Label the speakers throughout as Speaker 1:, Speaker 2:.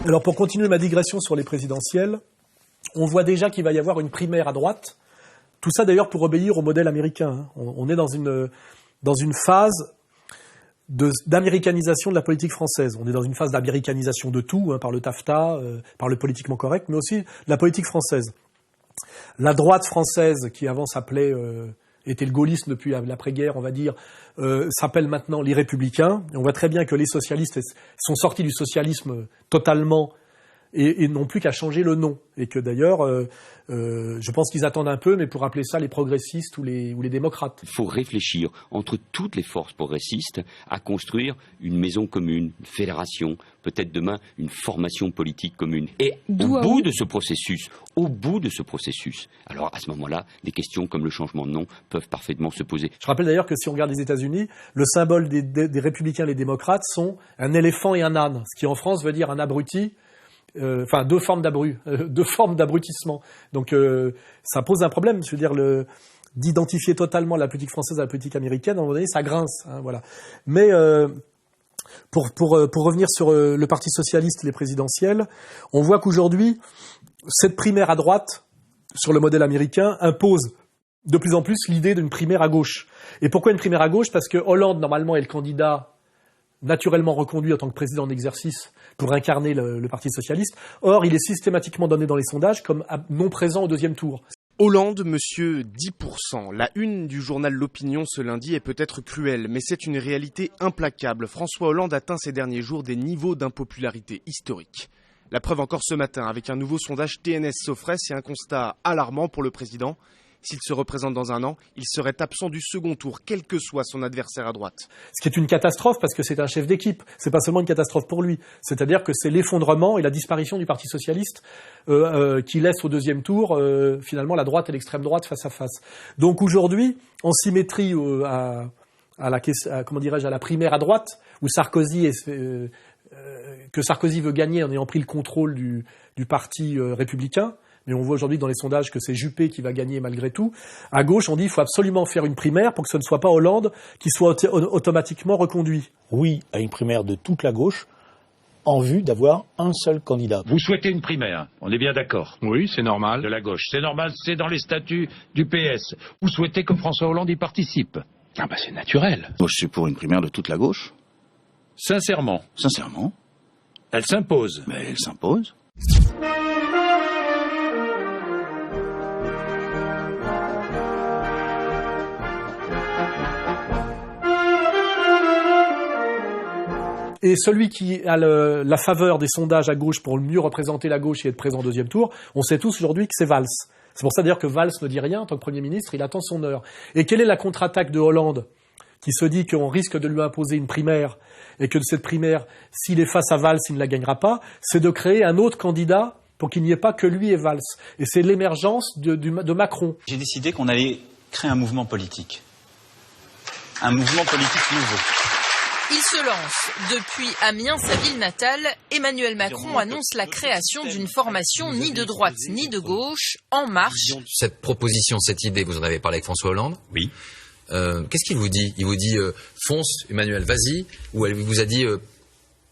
Speaker 1: Alors pour continuer ma digression sur les présidentielles, on voit déjà qu'il va y avoir une primaire à droite. Tout ça d'ailleurs pour obéir au modèle américain. On est dans une phase d'américanisation de la politique française. On est dans une phase d'américanisation de tout, par le taffeta, par le politiquement correct, mais aussi de la politique française. La droite française, qui avant était le gaullisme depuis l'après-guerre, on va dire, s'appelle maintenant les Républicains. Et on voit très bien que les socialistes sont sortis du socialisme totalement et n'ont plus qu'à changer le nom. Et que d'ailleurs, je pense qu'ils attendent un peu, mais pour appeler ça les progressistes ou les démocrates.
Speaker 2: Il faut réfléchir entre toutes les forces progressistes à construire une maison commune, une fédération, peut-être demain une formation politique commune. Et au bout de ce processus, alors à ce moment-là, des questions comme le changement de nom peuvent parfaitement se poser.
Speaker 1: Je rappelle d'ailleurs que si on regarde les États-Unis, le symbole des républicains et des démocrates sont un éléphant et un âne, ce qui en France veut dire un abruti. Deux formes d'abrutissement. Donc ça pose un problème. Je veux dire, d'identifier totalement la politique française à la politique américaine, à un moment donné, ça grince. Voilà. Mais pour revenir sur le Parti socialiste, les présidentielles, on voit qu'aujourd'hui, cette primaire à droite, sur le modèle américain, impose de plus en plus l'idée d'une primaire à gauche. Et pourquoi une primaire à gauche ? Parce que Hollande, normalement, est le candidat naturellement reconduit en tant que président en exercice pour incarner le Parti socialiste. Or, il est systématiquement donné dans les sondages comme non présent au deuxième tour.
Speaker 3: Hollande, monsieur 10%. La une du journal L'Opinion ce lundi est peut-être cruelle, mais c'est une réalité implacable. François Hollande atteint ces derniers jours des niveaux d'impopularité historiques. La preuve encore ce matin avec un nouveau sondage TNS Sofres et un constat alarmant pour le président. S'il se représente dans un an, il serait absent du second tour, quel que soit son adversaire à droite.
Speaker 1: Ce qui est une catastrophe parce que c'est un chef d'équipe. C'est pas seulement une catastrophe pour lui. C'est-à-dire que c'est l'effondrement et la disparition du Parti socialiste qui laisse au deuxième tour finalement la droite et l'extrême droite face à face. Donc aujourd'hui, en symétrie à la primaire à droite, où Sarkozy que Sarkozy veut gagner en ayant pris le contrôle du parti républicain. Mais on voit aujourd'hui dans les sondages que c'est Juppé qui va gagner malgré tout. À gauche, on dit qu'il faut absolument faire une primaire pour que ce ne soit pas Hollande qui soit automatiquement reconduit.
Speaker 4: Oui, à une primaire de toute la gauche, en vue d'avoir un seul candidat.
Speaker 5: Vous souhaitez une primaire, on est bien d'accord.
Speaker 6: Oui, c'est normal.
Speaker 5: De la gauche, c'est normal, c'est dans les statuts du PS. Vous souhaitez que François Hollande y participe.
Speaker 6: Ah bah c'est naturel.
Speaker 7: Moi, je suis pour une primaire de toute la gauche.
Speaker 5: Sincèrement.
Speaker 7: Sincèrement.
Speaker 5: Elle s'impose.
Speaker 7: Mais elle s'impose.
Speaker 1: Et celui qui a la faveur des sondages à gauche pour mieux représenter la gauche et être présent au deuxième tour, on sait tous aujourd'hui que c'est Valls. C'est pour ça d'ailleurs que Valls ne dit rien en tant que Premier ministre, il attend son heure. Et quelle est la contre-attaque de Hollande qui se dit qu'on risque de lui imposer une primaire et que de cette primaire, s'il est face à Valls, il ne la gagnera pas, c'est de créer un autre candidat pour qu'il n'y ait pas que lui et Valls. Et c'est l'émergence de Macron.
Speaker 8: J'ai décidé qu'on allait créer un mouvement politique. Un mouvement politique nouveau.
Speaker 9: Il se lance. Depuis Amiens, sa ville natale, Emmanuel Macron annonce la création d'une formation ni de droite ni de gauche, En Marche.
Speaker 10: Cette proposition, cette idée, vous en avez parlé avec François Hollande ?
Speaker 8: Oui.
Speaker 10: Qu'est-ce qu'il vous dit ? Il vous dit fonce, Emmanuel, vas-y ? Ou elle vous a dit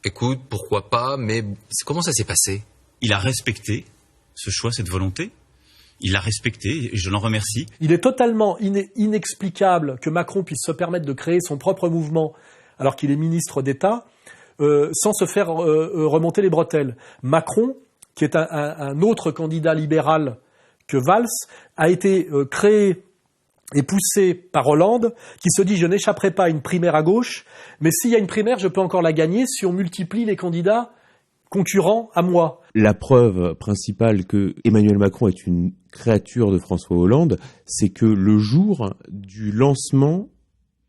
Speaker 10: écoute, pourquoi pas ? Mais comment ça s'est passé ?
Speaker 8: Il a respecté ce choix, cette volonté. Il l'a respecté et je l'en remercie.
Speaker 1: Il est totalement inexplicable que Macron puisse se permettre de créer son propre mouvement alors qu'il est ministre d'État, sans se faire remonter les bretelles. Macron, qui est un autre candidat libéral que Valls, a été créé et poussé par Hollande, qui se dit « je n'échapperai pas à une primaire à gauche, mais s'il y a une primaire, je peux encore la gagner si on multiplie les candidats concurrents à moi ».
Speaker 11: La preuve principale que Emmanuel Macron est une créature de François Hollande, c'est que le jour du lancement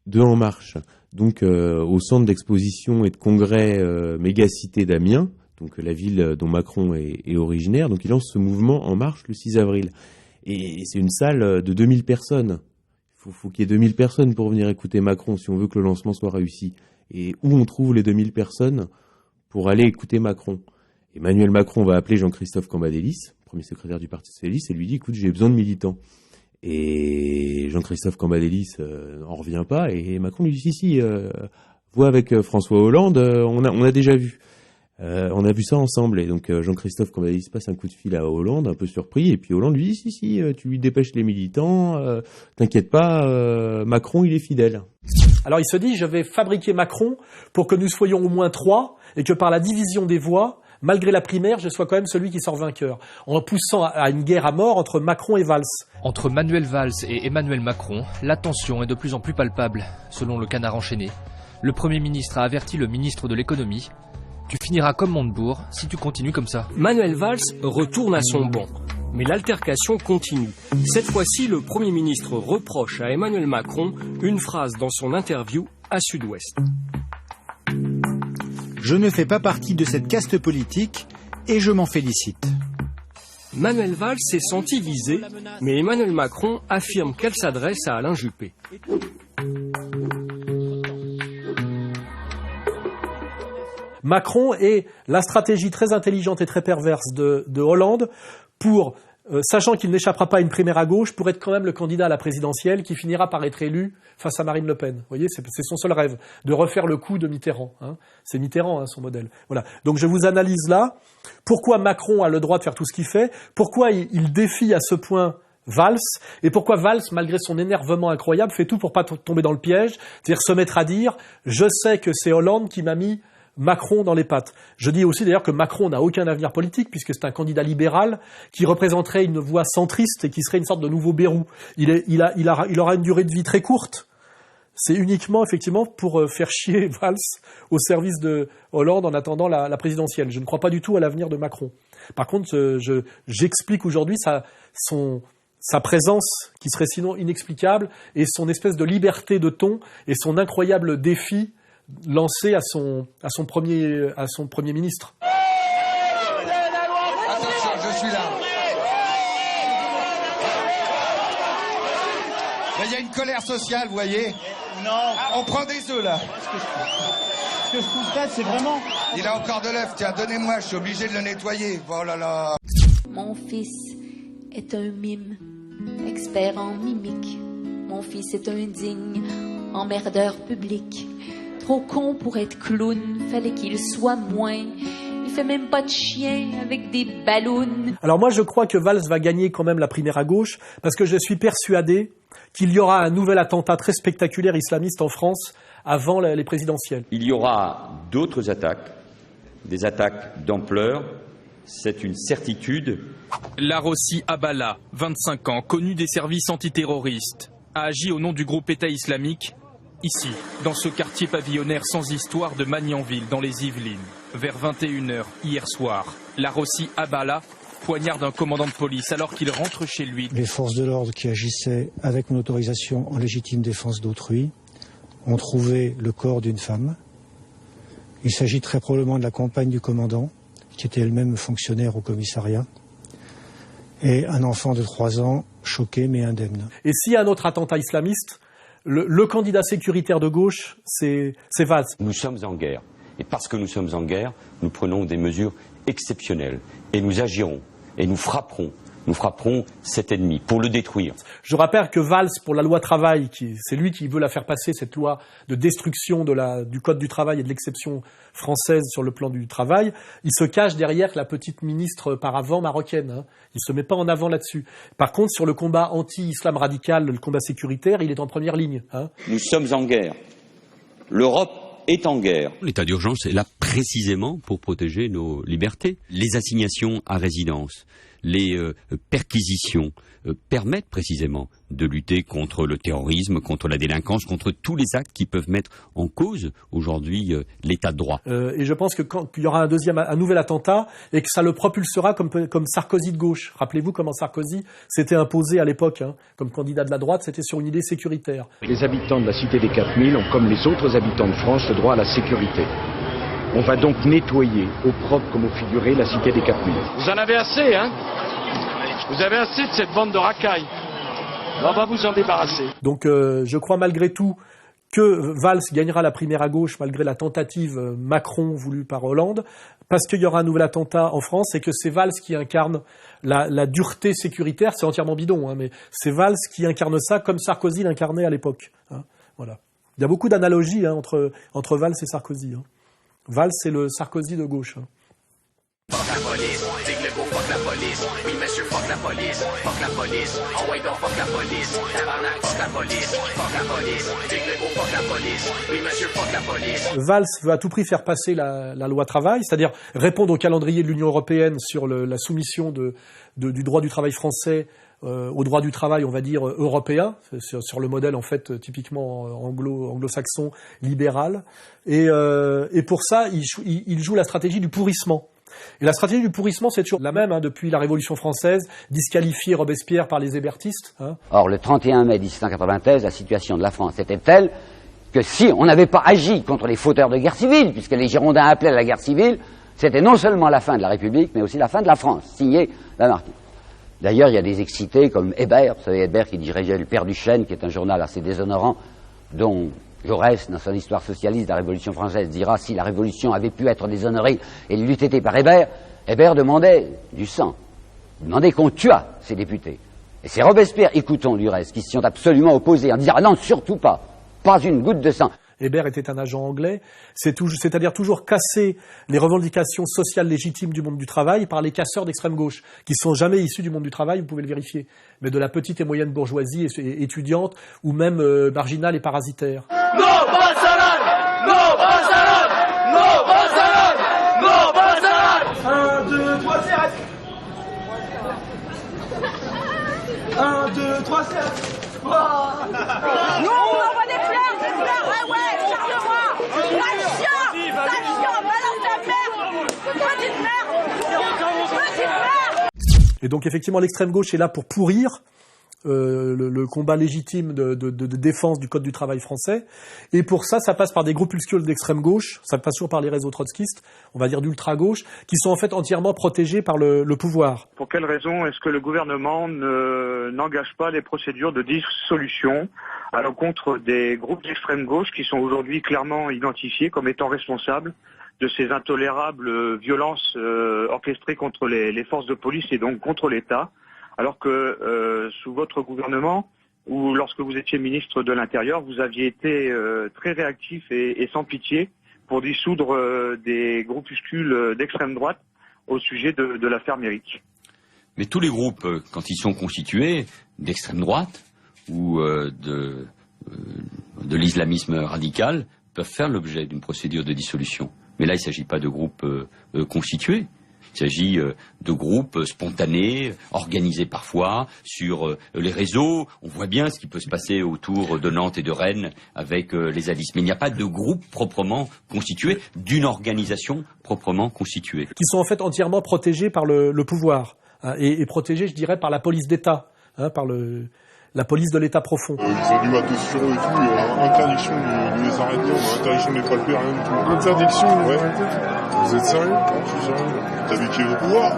Speaker 11: de En Marche, donc au centre d'exposition et de congrès Mégacité d'Amiens, donc la ville dont Macron est originaire, donc il lance ce mouvement En Marche le 6 avril. Et c'est une salle de 2000 personnes. Il faut qu'il y ait 2000 personnes pour venir écouter Macron si on veut que le lancement soit réussi. Et où on trouve les 2000 personnes pour aller écouter Macron ? Emmanuel Macron va appeler Jean-Christophe Cambadélis, premier secrétaire du Parti socialiste, et lui dit « écoute, j'ai besoin de militants ». Et Jean-Christophe Cambadélis n'en revient pas, et Macron lui dit « si, vois avec François Hollande, on a déjà vu ». On a vu ça ensemble, et donc Jean-Christophe Cambadélis passe un coup de fil à Hollande, un peu surpris, et puis Hollande lui dit si, tu lui dépêches les militants, t'inquiète pas, Macron il est fidèle.
Speaker 1: Alors il se dit, je vais fabriquer Macron pour que nous soyons au moins 3, et que par la division des voix, malgré la primaire, je sois quand même celui qui sort vainqueur, en poussant à une guerre à mort entre Macron et Valls.
Speaker 12: Entre Manuel Valls et Emmanuel Macron, la tension est de plus en plus palpable, selon le Canard enchaîné. Le Premier ministre a averti le ministre de l'économie. Tu finiras comme Montebourg si tu continues comme ça.
Speaker 13: Manuel Valls retourne à son banc. Mais l'altercation continue. Cette fois-ci, le Premier ministre reproche à Emmanuel Macron une phrase dans son interview à Sud-Ouest.
Speaker 14: Je ne fais pas partie de cette caste politique et je m'en félicite.
Speaker 13: Manuel Valls s'est senti visé, mais Emmanuel Macron affirme qu'elle s'adresse à Alain Juppé.
Speaker 1: Macron et la stratégie très intelligente et très perverse de Hollande pour, sachant qu'il n'échappera pas à une primaire à gauche, pour être quand même le candidat à la présidentielle qui finira par être élu face à Marine Le Pen. Vous voyez, c'est son seul rêve, de refaire le coup de Mitterrand. C'est Mitterrand, son modèle. Voilà. Donc je vous analyse là pourquoi Macron a le droit de faire tout ce qu'il fait, pourquoi il défie à ce point Valls, et pourquoi Valls, malgré son énervement incroyable, fait tout pour pas tomber dans le piège, c'est-à-dire se mettre à dire « je sais que c'est Hollande qui m'a mis Macron dans les pattes ». Je dis aussi d'ailleurs que Macron n'a aucun avenir politique puisque c'est un candidat libéral qui représenterait une voix centriste et qui serait une sorte de nouveau Bayrou. Il aura une durée de vie très courte. C'est uniquement effectivement pour faire chier Valls au service de Hollande en attendant la présidentielle. Je ne crois pas du tout à l'avenir de Macron. Par contre, j'explique aujourd'hui sa présence qui serait sinon inexplicable et son espèce de liberté de ton et son incroyable défi lancé à son premier ministre.
Speaker 15: Attention, je suis là. Il y a une colère sociale, vous voyez. Non. On prend des œufs, là.
Speaker 16: Ce que je constate, c'est vraiment...
Speaker 15: Il a encore de l'œuf, tiens, donnez-moi, je suis obligé de le nettoyer. Oh là là.
Speaker 17: Mon fils est un mime, expert en mimique. Mon fils est un digne emmerdeur public. Trop con pour être clown, fallait qu'il soit moins. Il fait même pas de chien avec des ballons.
Speaker 1: Alors moi je crois que Valls va gagner quand même la primaire à gauche parce que je suis persuadé qu'il y aura un nouvel attentat très spectaculaire islamiste en France avant les présidentielles.
Speaker 2: Il y aura d'autres attaques, des attaques d'ampleur, c'est une certitude.
Speaker 18: Larossi Abala, 25 ans, connu des services antiterroristes, a agi au nom du groupe État islamique, ici, dans ce quartier pavillonnaire sans histoire de Magnanville, dans les Yvelines. Vers 21h hier soir, Larossi Abala poignarde un commandant de police alors qu'il rentre chez lui.
Speaker 19: Les forces de l'ordre qui agissaient avec mon autorisation en légitime défense d'autrui ont trouvé le corps d'une femme. Il s'agit très probablement de la compagne du commandant, qui était elle-même fonctionnaire au commissariat, et un enfant de 3 ans, choqué mais indemne.
Speaker 1: Et s'il y a un autre attentat islamiste, le candidat sécuritaire de gauche, c'est Valls.
Speaker 2: Nous sommes en guerre. Et parce que nous sommes en guerre, nous prenons des mesures exceptionnelles. Et nous agirons. Et nous frapperons cet ennemi pour le détruire.
Speaker 1: Je rappelle que Valls, pour la loi travail, c'est lui qui veut la faire passer, cette loi de destruction du code du travail et de l'exception française sur le plan du travail, il se cache derrière la petite ministre par avant marocaine. Il se met pas en avant là-dessus. Par contre, sur le combat anti-islam radical, le combat sécuritaire, il est en première ligne.
Speaker 2: Nous sommes en guerre. L'Europe est en guerre. L'état d'urgence est là précisément pour protéger nos libertés. Les assignations à résidence, les perquisitions permettent précisément de lutter contre le terrorisme, contre la délinquance, contre tous les actes qui peuvent mettre en cause aujourd'hui l'état de droit.
Speaker 1: Et je pense que quand il y aura un nouvel attentat et que ça le propulsera comme Sarkozy de gauche. Rappelez-vous comment Sarkozy s'était imposé à l'époque comme candidat de la droite, c'était sur une idée sécuritaire.
Speaker 20: Les habitants de la cité des 4000 ont, comme les autres habitants de France, le droit à la sécurité. On va donc nettoyer, au propre comme au figuré, la cité des 4000.
Speaker 5: Vous en avez assez, hein? Vous avez assez de cette bande de racailles. On va vous en débarrasser.
Speaker 1: Donc je crois malgré tout que Valls gagnera la primaire à gauche malgré la tentative Macron voulue par Hollande, parce qu'il y aura un nouvel attentat en France et que c'est Valls qui incarne la dureté sécuritaire. C'est entièrement bidon, mais c'est Valls qui incarne ça comme Sarkozy l'incarnait à l'époque. Voilà. Il y a beaucoup d'analogies entre Valls et Sarkozy. Valls, c'est le Sarkozy de gauche.
Speaker 21: Fuck la police, Tic le beau, fuck la police. Oui, monsieur, fuck la police. Fuck la police. Oh, ouais, donc, fuck la police. Tabarnak, fuck la police. Fuck la police. Tic le beau, fuck la police. Oui, monsieur, fuck la police.
Speaker 1: Valls veut à tout prix faire passer la loi travail, c'est-à-dire répondre au calendrier de l'Union européenne sur la soumission du droit du travail français au droit du travail, on va dire, européen, sur le modèle, en fait, typiquement anglo-saxon, libéral. Et pour ça, il joue la stratégie du pourrissement. Et la stratégie du pourrissement, c'est toujours la même depuis la Révolution française, disqualifier Robespierre par les hébertistes.
Speaker 22: Or, le 31 mai 1793, la situation de la France était telle que si on n'avait pas agi contre les fauteurs de guerre civile, puisque les Girondins appelaient à la guerre civile, c'était non seulement la fin de la République, mais aussi la fin de la France, signé Lamartine. D'ailleurs, il y a des excités comme Hébert, vous savez, Hébert qui dirigeait le Père du Chêne, qui est un journal assez déshonorant, dont Jaurès, dans son histoire socialiste de la Révolution française, dira si la Révolution avait pu être déshonorée et l'eût été par Hébert, Hébert demandait du sang, demandait qu'on tuât ses députés. Et c'est Robespierre, écoutons du reste, qui s'y sont absolument opposés en disant ah non, surtout pas une goutte de sang.
Speaker 1: Hébert était un agent anglais, c'est-à-dire toujours casser les revendications sociales légitimes du monde du travail par les casseurs d'extrême gauche, qui sont jamais issus du monde du travail, vous pouvez le vérifier, mais de la petite et moyenne bourgeoisie étudiante ou même marginale et parasitaire.
Speaker 21: No Barcelone! No Barcelone! No Barcelone! No Barcelone! 1, 2, 3, c'est 1, 2, 3, c'est nous, on envoie des fleurs, ah ouais, charge-moi. Balance ta merde. Petite merde.
Speaker 1: Et donc effectivement, l'extrême gauche est là pour pourrir le combat légitime de défense du code du travail français. Et pour ça, ça passe par des groupuscules d'extrême gauche, ça passe toujours par les réseaux trotskistes, on va dire d'ultra-gauche, qui sont en fait entièrement protégés par le pouvoir.
Speaker 23: Pour quelle raison est-ce que le gouvernement n'engage pas les procédures de dissolution à l'encontre des groupes d'extrême gauche qui sont aujourd'hui clairement identifiés comme étant responsables de ces intolérables violences orchestrées contre les forces de police et donc contre l'État, alors que sous votre gouvernement, ou lorsque vous étiez ministre de l'Intérieur, vous aviez été très réactif et sans pitié pour dissoudre des groupuscules d'extrême droite au sujet de l'affaire Méric.
Speaker 2: Mais tous les groupes, quand ils sont constitués d'extrême droite ou de l'islamisme radical, peuvent faire l'objet d'une procédure de dissolution. Mais là, il ne s'agit pas de groupes constitués. Il s'agit de groupes spontanés, organisés parfois sur les réseaux. On voit bien ce qui peut se passer autour de Nantes et de Rennes avec les zadistes. Mais il n'y a pas de groupe proprement constitué, d'une organisation proprement constituée.
Speaker 1: Qui sont en fait entièrement protégés par le pouvoir, et protégés, je dirais, par la police d'État, par la police de l'État profond.
Speaker 24: Ils ont du matos sur eux et tout, interdiction de les arrêter, interdiction de les palper, rien du tout. Interdiction de les arrêter. Vous êtes sérieux? Je suis sérieux. T'as vu qui est au pouvoir?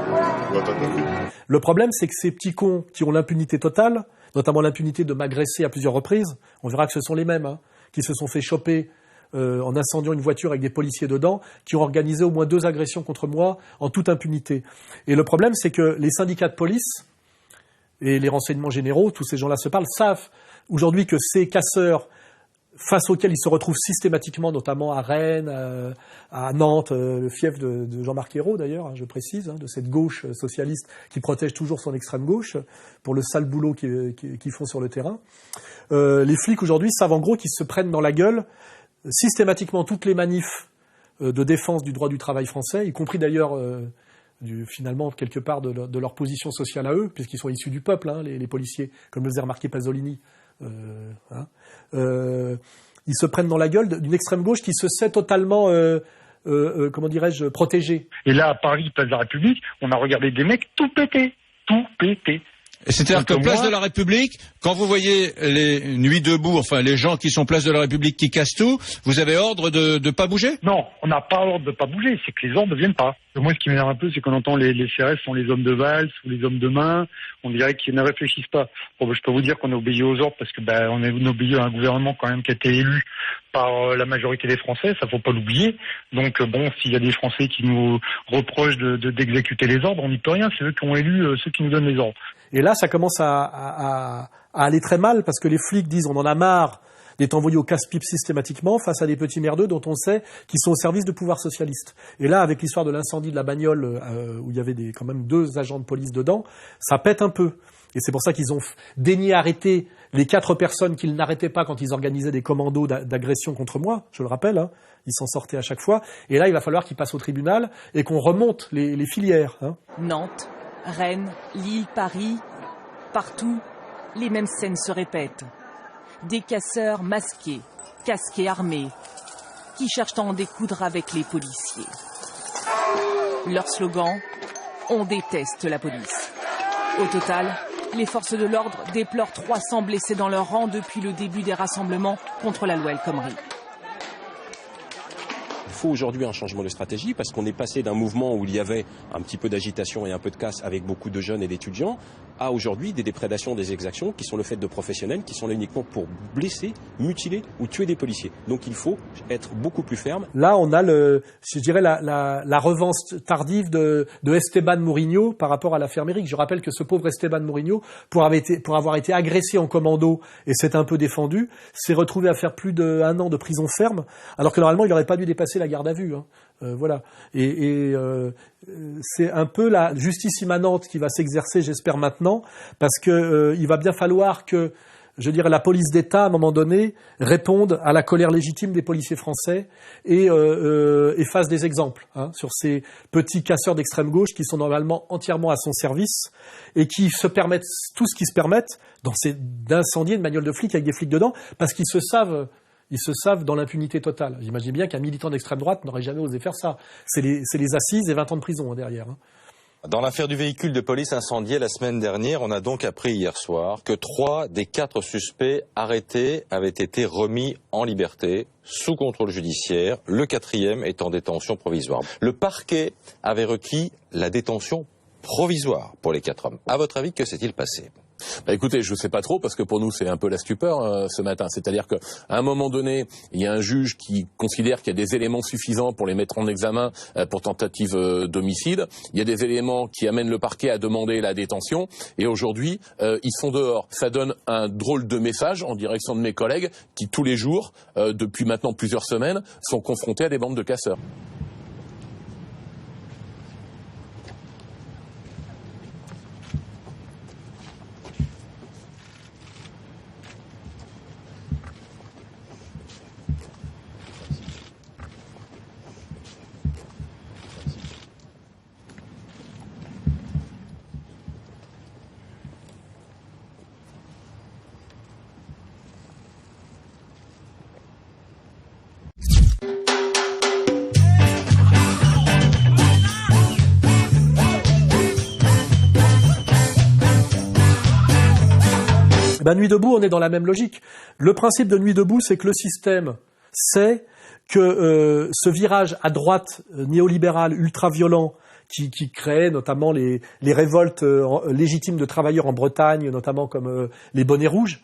Speaker 24: Bah t'as compris.
Speaker 1: Le problème, c'est que ces petits cons qui ont l'impunité totale, notamment l'impunité de m'agresser à plusieurs reprises, on verra que ce sont les mêmes, qui se sont fait choper en incendiant une voiture avec des policiers dedans, qui ont organisé au moins 2 agressions contre moi en toute impunité. Et le problème, c'est que les syndicats de police et les renseignements généraux, tous ces gens-là se parlent, savent aujourd'hui que ces casseurs, face auxquels ils se retrouvent systématiquement, notamment à Rennes, à Nantes, le fief de Jean-Marc Ayrault d'ailleurs, je précise, de cette gauche socialiste qui protège toujours son extrême gauche pour le sale boulot qu'ils font sur le terrain. Les flics aujourd'hui savent en gros qu'ils se prennent dans la gueule systématiquement toutes les manifs de défense du droit du travail français, y compris d'ailleurs finalement quelque part de leur position sociale à eux, puisqu'ils sont issus du peuple, les policiers, comme le faisait remarquer Pasolini. Ils se prennent dans la gueule d'une extrême gauche qui se sait totalement, comment dirais-je, protégée.
Speaker 25: Et là, à Paris, place de la République, on a regardé des mecs tout pétés.
Speaker 6: C'est-à-dire que place de la République, quand vous voyez les nuits debout, enfin les gens qui sont place de la République qui cassent tout, vous avez ordre de pas bouger?
Speaker 25: Non, on n'a pas ordre de pas bouger, c'est que les ordres ne viennent pas. Moi, ce qui m'énerve un peu, c'est qu'on entend les CRS sont les hommes de Valls ou les hommes de main. On dirait qu'ils ne réfléchissent pas. Bon, je peux vous dire qu'on obéit aux ordres parce que on obéit à un gouvernement quand même qui a été élu par la majorité des Français, ça faut pas l'oublier. Donc s'il y a des Français qui nous reprochent d'exécuter les ordres, on n'y peut rien. C'est eux qui ont élu ceux qui nous donnent les ordres.
Speaker 1: Et là, ça commence à aller très mal parce que les flics disent on en a marre d'être envoyés au casse-pipe systématiquement face à des petits merdeux dont on sait qu'ils sont au service de pouvoir socialiste. Et là, avec l'histoire de l'incendie de la bagnole, où il y avait quand même 2 agents de police dedans, ça pète un peu. Et c'est pour ça qu'ils ont daigné arrêter les 4 personnes qu'ils n'arrêtaient pas quand ils organisaient des commandos d'agression contre moi, je le rappelle, hein. Ils s'en sortaient à chaque fois. Et là, il va falloir qu'ils passent au tribunal et qu'on remonte les filières. Hein.
Speaker 3: Nantes, Rennes, Lille, Paris, partout, les mêmes scènes se répètent. Des casseurs masqués, casqués armés, qui cherchent à en découdre avec les policiers. Leur slogan, on déteste la police. Au total, les forces de l'ordre déplorent 300 blessés dans leur rang depuis le début des rassemblements contre la loi El Khomri.
Speaker 4: Il faut aujourd'hui un changement de stratégie parce qu'on est passé d'un mouvement où il y avait un petit peu d'agitation et un peu de casse avec beaucoup de jeunes et d'étudiants à aujourd'hui des déprédations, des exactions qui sont le fait de professionnels qui sont là uniquement pour blesser, mutiler ou tuer des policiers. Donc il faut être beaucoup plus ferme.
Speaker 1: Là, on a la revanche tardive de Esteban Mourinho par rapport à l'affaire Méric. Je rappelle que ce pauvre Esteban Mourinho, pour avoir été agressé en commando et s'est un peu défendu, s'est retrouvé à faire plus d'1 an de prison ferme, alors que normalement il n'aurait pas dû dépasser la garde à vue. Hein. Voilà. Et c'est un peu la justice immanente qui va s'exercer, j'espère maintenant, parce que il va bien falloir que, je dirais, la police d'État, à un moment donné, réponde à la colère légitime des policiers français et fasse des exemples sur ces petits casseurs d'extrême gauche qui sont normalement entièrement à son service et qui se permettent tout ce qu'ils se permettent d'incendier une bagnole de flics avec des flics dedans, parce qu'ils se savent dans l'impunité totale. J'imagine bien qu'un militant d'extrême droite n'aurait jamais osé faire ça. C'est les assises et 20 ans de prison derrière. Hein.
Speaker 7: Dans l'affaire du véhicule de police incendié la semaine dernière, on a donc appris hier soir que 3 des 4 suspects arrêtés avaient été remis en liberté, sous contrôle judiciaire, le 4e est en détention provisoire. Le parquet avait requis la détention provisoire pour les 4 hommes. À votre avis, que s'est-il passé ?
Speaker 9: Écoutez, je ne sais pas trop, parce que pour nous c'est un peu la stupeur ce matin. C'est-à-dire qu'à un moment donné, il y a un juge qui considère qu'il y a des éléments suffisants pour les mettre en examen pour tentative d'homicide. Il y a des éléments qui amènent le parquet à demander la détention. Et aujourd'hui, ils sont dehors. Ça donne un drôle de message en direction de mes collègues qui tous les jours, depuis maintenant plusieurs semaines, sont confrontés à des bandes de casseurs.
Speaker 1: Nuit debout, on est dans la même logique. Le principe de Nuit debout, c'est que le système sait que ce virage à droite néolibéral ultra-violent qui crée notamment les révoltes légitimes de travailleurs en Bretagne, notamment comme les bonnets rouges,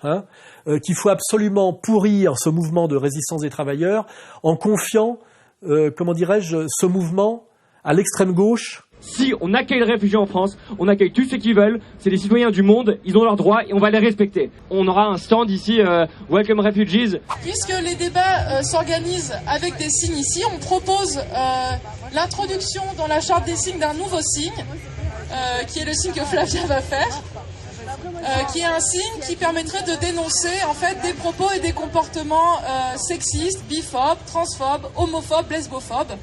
Speaker 1: qu'il faut absolument pourrir ce mouvement de résistance des travailleurs en confiant, ce mouvement à l'extrême gauche.
Speaker 10: Si on accueille les réfugiés en France, on accueille tous ceux qui veulent, c'est des citoyens du monde, ils ont leurs droits et on va les respecter. On aura un stand ici, Welcome Refugees.
Speaker 26: Puisque les débats s'organisent avec des signes ici, on propose l'introduction dans la charte des signes d'un nouveau signe, qui est le signe que Flavia va faire, qui est un signe qui permettrait de dénoncer en fait des propos et des comportements sexistes, biphobes, transphobes, homophobes, lesbophobes.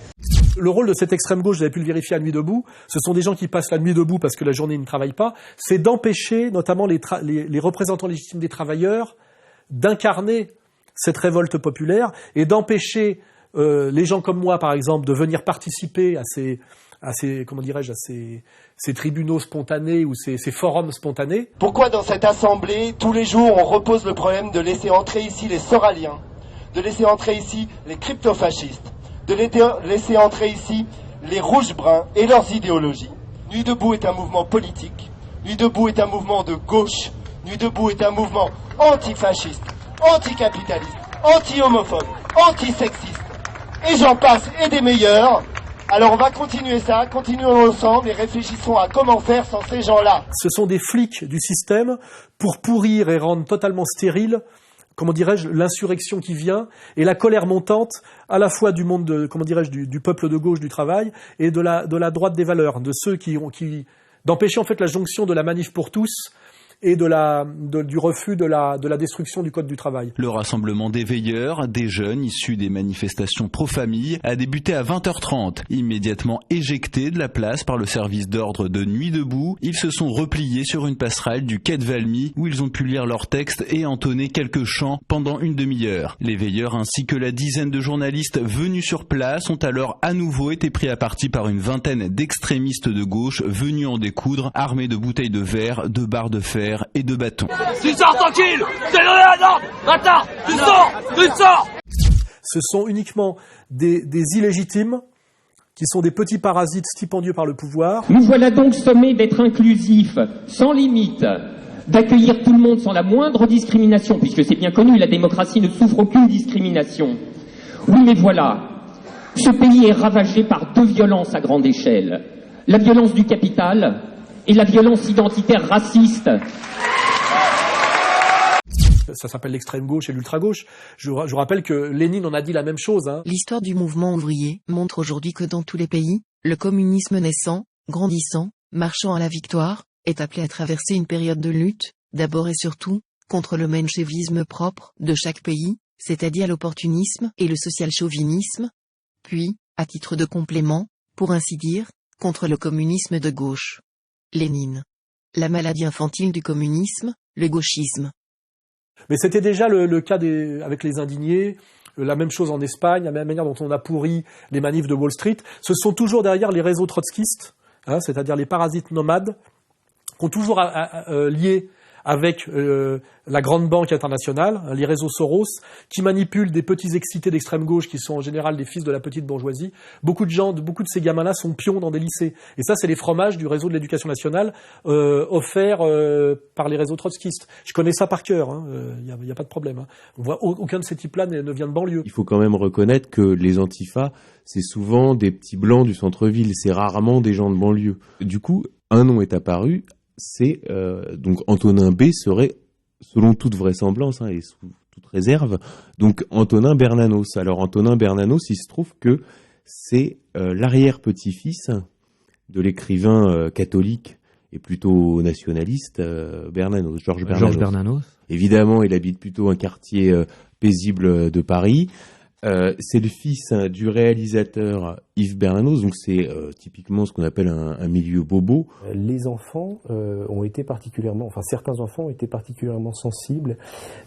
Speaker 1: Le rôle de cette extrême gauche, vous avez pu le vérifier à Nuit debout, ce sont des gens qui passent la nuit debout parce que la journée ils ne travaillent pas, c'est d'empêcher notamment les représentants légitimes des travailleurs d'incarner cette révolte populaire et d'empêcher les gens comme moi, par exemple, de venir participer à ces tribunaux spontanés ou ces forums spontanés.
Speaker 27: Pourquoi dans cette assemblée, tous les jours, on repose le problème de laisser entrer ici les soraliens, de laisser entrer ici les cryptofascistes, de laisser entrer ici les rouges-bruns et leurs idéologies. Nuit debout est un mouvement politique, Nuit debout est un mouvement de gauche, Nuit debout est un mouvement antifasciste, anticapitaliste, anti-homophobe, antisexiste, et j'en passe, et des meilleurs. Alors on va continuer ça, continuons ensemble et réfléchissons à comment faire sans ces gens-là.
Speaker 1: Ce sont des flics du système pour pourrir et rendre totalement stérile comment dirais-je, l'insurrection qui vient et la colère montante à la fois du monde du peuple de gauche du travail et de la droite des valeurs, de ceux d'empêcher en fait la jonction de la manif pour tous et du refus de la destruction du code du travail.
Speaker 8: Le rassemblement des veilleurs, des jeunes issus des manifestations pro-famille, a débuté à 20h30. Immédiatement éjectés de la place par le service d'ordre de Nuit debout, ils se sont repliés sur une passerelle du quai de Valmy où ils ont pu lire leurs textes et entonner quelques chants pendant une demi-heure. Les veilleurs ainsi que la dizaine de journalistes venus sur place ont alors à nouveau été pris à partie par une vingtaine d'extrémistes de gauche venus en découdre, armés de bouteilles de verre, de barres de fer et de bâtons.
Speaker 21: Tu sors tranquille. C'est l'ordre. Attends, tu sors.
Speaker 1: Ce sont uniquement des illégitimes qui sont des petits parasites stipendieux par le pouvoir.
Speaker 11: Nous voilà donc sommés d'être inclusifs, sans limite, d'accueillir tout le monde sans la moindre discrimination, puisque c'est bien connu, la démocratie ne souffre aucune discrimination. Oui, mais voilà, ce pays est ravagé par deux violences à grande échelle. La violence du capital et la violence identitaire raciste.
Speaker 1: Ça s'appelle l'extrême gauche et l'ultra-gauche. Je rappelle que Lénine en a dit la même chose.
Speaker 12: L'histoire du mouvement ouvrier montre aujourd'hui que dans tous les pays, le communisme naissant, grandissant, marchant à la victoire, est appelé à traverser une période de lutte, d'abord et surtout, contre le menchevisme propre de chaque pays, c'est-à-dire l'opportunisme et le social-chauvinisme, puis, à titre de complément, pour ainsi dire, contre le communisme de gauche. Lénine. La maladie infantile du communisme, le gauchisme.
Speaker 1: Mais c'était déjà le cas avec les indignés, la même chose en Espagne, la même manière dont on a pourri les manifs de Wall Street. Ce sont toujours derrière les réseaux trotskistes, c'est-à-dire les parasites nomades, qui ont toujours lié avec la grande banque internationale, les réseaux Soros, qui manipulent des petits excités d'extrême gauche qui sont en général des fils de la petite bourgeoisie. Beaucoup de ces gamins-là sont pions dans des lycées. Et ça, c'est les fromages du réseau de l'éducation nationale offerts par les réseaux trotskistes. Je connais ça par cœur, y a pas de problème. On voit aucun de ces types-là ne vient de banlieue.
Speaker 13: Il faut quand même reconnaître que les antifas, c'est souvent des petits blancs du centre-ville, c'est rarement des gens de banlieue. Du coup, un nom est apparu, c'est donc Antonin B serait, selon toute vraisemblance et sous toute réserve, donc Antonin Bernanos. Alors Antonin Bernanos, il se trouve que c'est l'arrière-petit-fils de l'écrivain catholique et plutôt nationaliste Bernanos, Georges Bernanos. Évidemment, il habite plutôt un quartier paisible de Paris. C'est le fils du réalisateur Yves Bernanos, donc c'est typiquement ce qu'on appelle un milieu bobo.
Speaker 14: Les enfants ont été particulièrement, certains enfants ont été particulièrement sensibles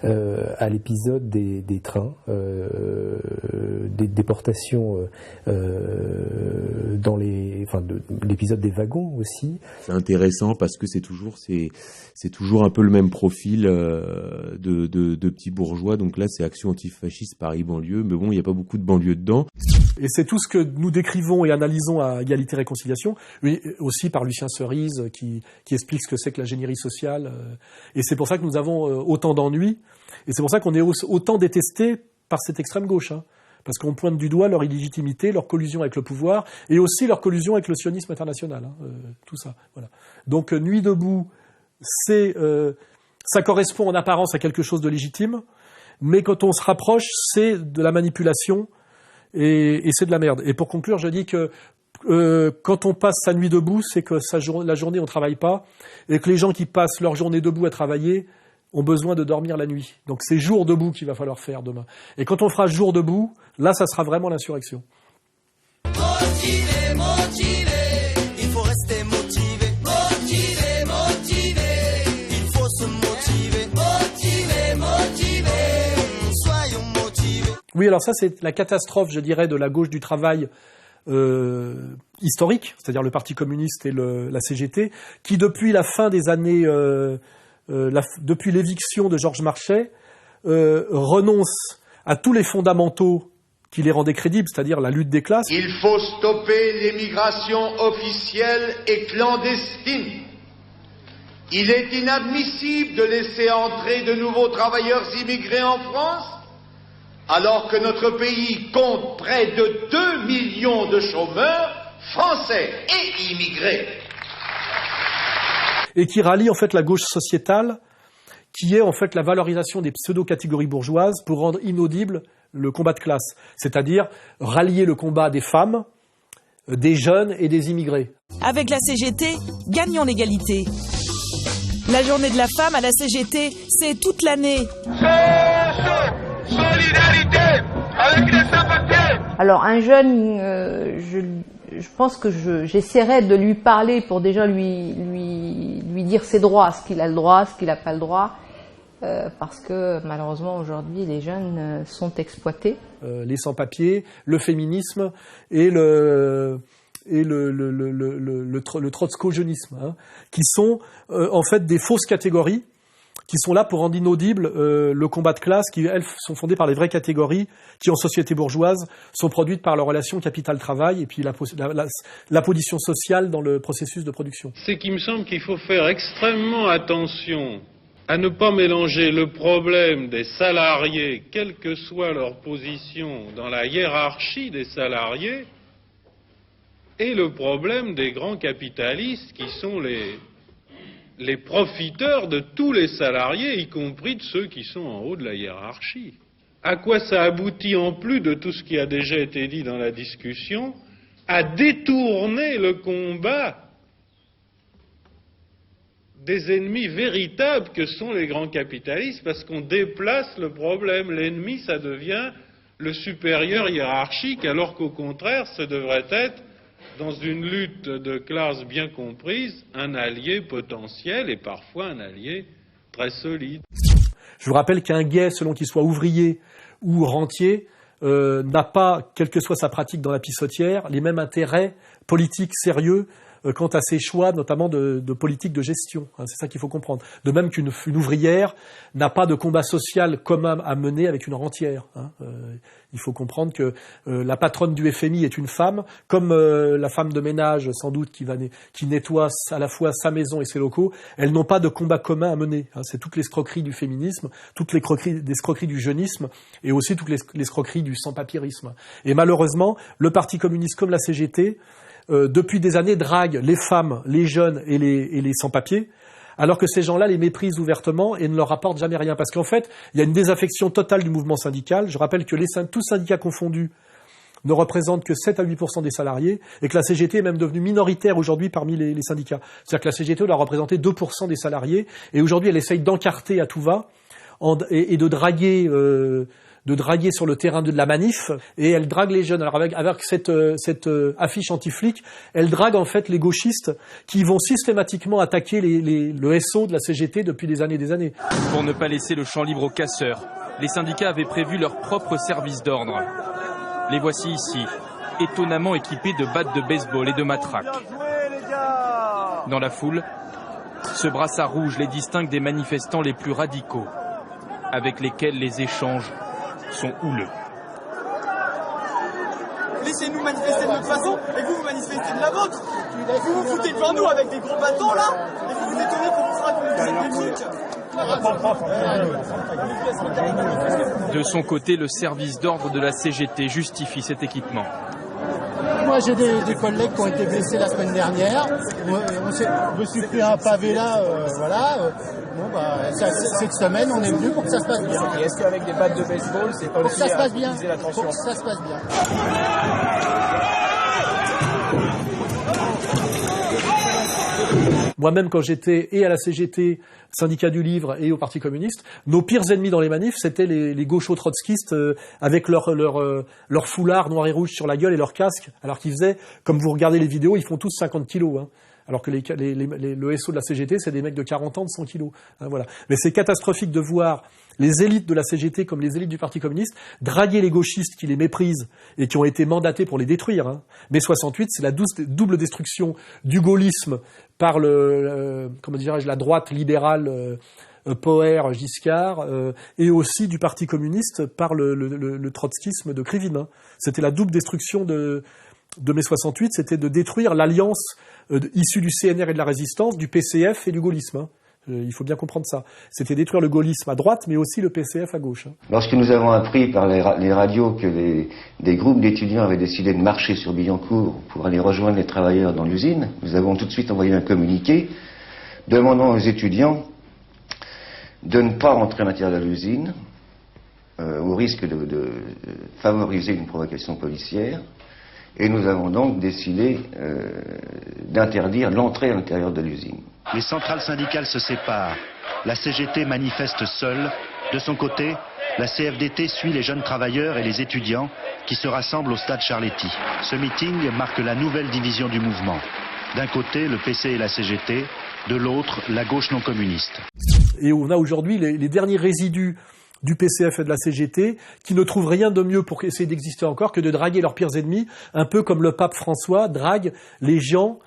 Speaker 14: à l'épisode des trains, des déportations l'épisode des wagons aussi.
Speaker 13: C'est intéressant parce que c'est toujours un peu le même profil de petits bourgeois. Donc là, c'est Action antifasciste Paris banlieue, mais bon, il n'y a pas beaucoup de banlieue dedans.
Speaker 1: Et c'est tout ce que nous décrivons et analysons à Égalité Réconciliation, aussi par Lucien Cerise qui explique ce que c'est que l'ingénierie sociale. Et c'est pour ça que nous avons autant d'ennuis, et c'est pour ça qu'on est autant détestés par cette extrême gauche. Parce qu'on pointe du doigt leur illégitimité, leur collusion avec le pouvoir, et aussi leur collusion avec le sionisme international. Tout ça, voilà. Donc Nuit debout, ça correspond en apparence à quelque chose de légitime, mais quand on se rapproche, c'est de la manipulation et c'est de la merde. Et pour conclure, je dis que quand on passe sa nuit debout, c'est que la journée on travaille pas, et que les gens qui passent leur journée debout à travailler ont besoin de dormir la nuit. Donc c'est jour debout qu'il va falloir faire demain. Et quand on fera jour debout, là ça sera vraiment l'insurrection.
Speaker 21: Motivé, il faut rester motivé. Motivé, il faut se motiver. Motivé, soyons motivés.
Speaker 1: Oui, alors ça c'est la catastrophe, je dirais, de la gauche du travail historique, c'est-à-dire le Parti communiste et la CGT, qui depuis la fin des années, depuis l'éviction de Georges Marchais, renonce à tous les fondamentaux qui les rendaient crédibles, c'est-à-dire la lutte des classes.
Speaker 15: Il faut stopper l'émigration officielle et clandestine. Il est inadmissible de laisser entrer de nouveaux travailleurs immigrés en France, alors que notre pays compte près de 2 millions de chômeurs français et immigrés.
Speaker 1: Et qui rallie en fait la gauche sociétale, qui est en fait la valorisation des pseudo-catégories bourgeoises pour rendre inaudible le combat de classe, c'est-à-dire rallier le combat des femmes, des jeunes et des immigrés.
Speaker 5: Avec la CGT, gagnons l'égalité. La journée de la femme à la CGT, c'est toute l'année.
Speaker 21: Solidarité avec les sans-papiers.
Speaker 16: Alors un jeune, je pense que j'essaierai de lui parler pour déjà lui dire ses droits, ce qu'il a le droit, ce qu'il n'a pas le droit, parce que malheureusement aujourd'hui les jeunes sont exploités.
Speaker 1: Les sans-papiers, le féminisme et le trotsko-jeunisme, hein, qui sont en fait des fausses catégories qui sont là pour rendre inaudible le combat de classe, qui, elles, sont fondées par les vraies catégories qui, en société bourgeoise, sont produites par leur relation capital-travail et puis la position sociale dans le processus de production.
Speaker 17: C'est qu'il me semble qu'il faut faire extrêmement attention à ne pas mélanger le problème des salariés, quelle que soit leur position dans la hiérarchie des salariés, et le problème des grands capitalistes qui sont les profiteurs de tous les salariés, y compris de ceux qui sont en haut de la hiérarchie. À quoi ça aboutit, en plus de tout ce qui a déjà été dit dans la discussion, à détourner le combat des ennemis véritables que sont les grands capitalistes, parce qu'on déplace le problème. L'ennemi, ça devient le supérieur hiérarchique, alors qu'au contraire, ce devrait être, dans une lutte de classe bien comprise, un allié potentiel et parfois un allié très solide.
Speaker 1: Je vous rappelle qu'un gay, selon qu'il soit ouvrier ou rentier, n'a pas, quelle que soit sa pratique dans la pissotière, les mêmes intérêts politiques sérieux quant à ses choix, notamment de politique de gestion. Hein, c'est ça qu'il faut comprendre. De même qu'une ouvrière n'a pas de combat social commun à mener avec une rentière. Hein. Il faut comprendre que la patronne du FMI est une femme, comme la femme de ménage, sans doute, qui nettoie à la fois sa maison et ses locaux. Elles n'ont pas de combat commun à mener. Hein. C'est toutes les escroqueries du féminisme, toutes les escroqueries du jeunisme et aussi toutes les escroqueries du sans-papierisme. Et malheureusement, le Parti communiste comme la CGT, depuis des années, drague les femmes, les jeunes et les sans-papiers, alors que ces gens-là les méprisent ouvertement et ne leur apportent jamais rien. Parce qu'en fait, il y a une désaffection totale du mouvement syndical. Je rappelle que tous syndicats confondus ne représentent que 7 à 8% des salariés et que la CGT est même devenue minoritaire aujourd'hui parmi les syndicats. C'est-à-dire que la CGT doit représenter 2% des salariés et aujourd'hui elle essaye d'encarter à tout va et de draguer sur le terrain de la manif, et elle drague les jeunes. Alors avec cette affiche anti-flic, elle drague en fait les gauchistes qui vont systématiquement attaquer le SO de la CGT depuis des années et des années.
Speaker 18: Pour ne pas laisser le champ libre aux casseurs, les syndicats avaient prévu leur propre service d'ordre. Les voici ici, étonnamment équipés de battes de baseball et de matraques. Dans la foule, ce brassard rouge les distingue des manifestants les plus radicaux, avec lesquels les échanges sont houleux.
Speaker 19: Laissez-nous manifester de notre façon et vous manifestez de la vôtre. Vous vous foutez devant nous avec des gros bâtons là et vous vous étonnez qu'on vous frappe une musique.
Speaker 18: De son côté, le service d'ordre de la CGT justifie cet équipement.
Speaker 20: Moi j'ai des collègues qui ont été blessés la semaine dernière. Je me suis pris un pavé là, voilà. Cette semaine, on est venu pour que ça se passe bien.
Speaker 19: Et est-ce qu'avec des battes de baseball, c'est pas aussi à utiliser la tension ?
Speaker 20: Pour que ça se passe bien.
Speaker 1: Moi-même, quand j'étais et à la CGT, syndicat du livre, et au Parti communiste, nos pires ennemis dans les manifs, c'était les gauchos trotskistes avec leur foulard noir et rouge sur la gueule et leur casque, alors qu'ils faisaient, comme vous regardez les vidéos, ils font tous 50 kilos. Hein. Alors que le SO de la CGT, c'est des mecs de 40 ans de 100 kilos. Hein, voilà. Mais c'est catastrophique de voir les élites de la CGT comme les élites du Parti communiste draguer les gauchistes qui les méprisent et qui ont été mandatés pour les détruire. Hein. Mai 68, c'est la double destruction du gaullisme par la droite libérale Poher, Giscard, et aussi du Parti communiste par le trotskisme de Krivine. Hein. C'était la double destruction de mai 68, c'était de détruire l'alliance issue du CNR et de la résistance, du PCF et du gaullisme. Hein. Il faut bien comprendre ça. C'était détruire le gaullisme à droite, mais aussi le PCF à gauche. Hein.
Speaker 22: Lorsque nous avons appris par les radios que des groupes d'étudiants avaient décidé de marcher sur Billancourt pour aller rejoindre les travailleurs dans l'usine, nous avons tout de suite envoyé un communiqué demandant aux étudiants de ne pas rentrer à l'intérieur de l'usine, au risque de favoriser une provocation policière. Et nous avons donc décidé d'interdire l'entrée à l'intérieur de l'usine.
Speaker 2: Les centrales syndicales se séparent. La CGT manifeste seule. De son côté, la CFDT suit les jeunes travailleurs et les étudiants qui se rassemblent au stade Charletti. Ce meeting marque la nouvelle division du mouvement. D'un côté, le PC et la CGT, de l'autre, la gauche non communiste.
Speaker 1: Et on a aujourd'hui les derniers résidus du PCF et de la CGT qui ne trouvent rien de mieux pour essayer d'exister encore que de draguer leurs pires ennemis, un peu comme le pape François drague les gens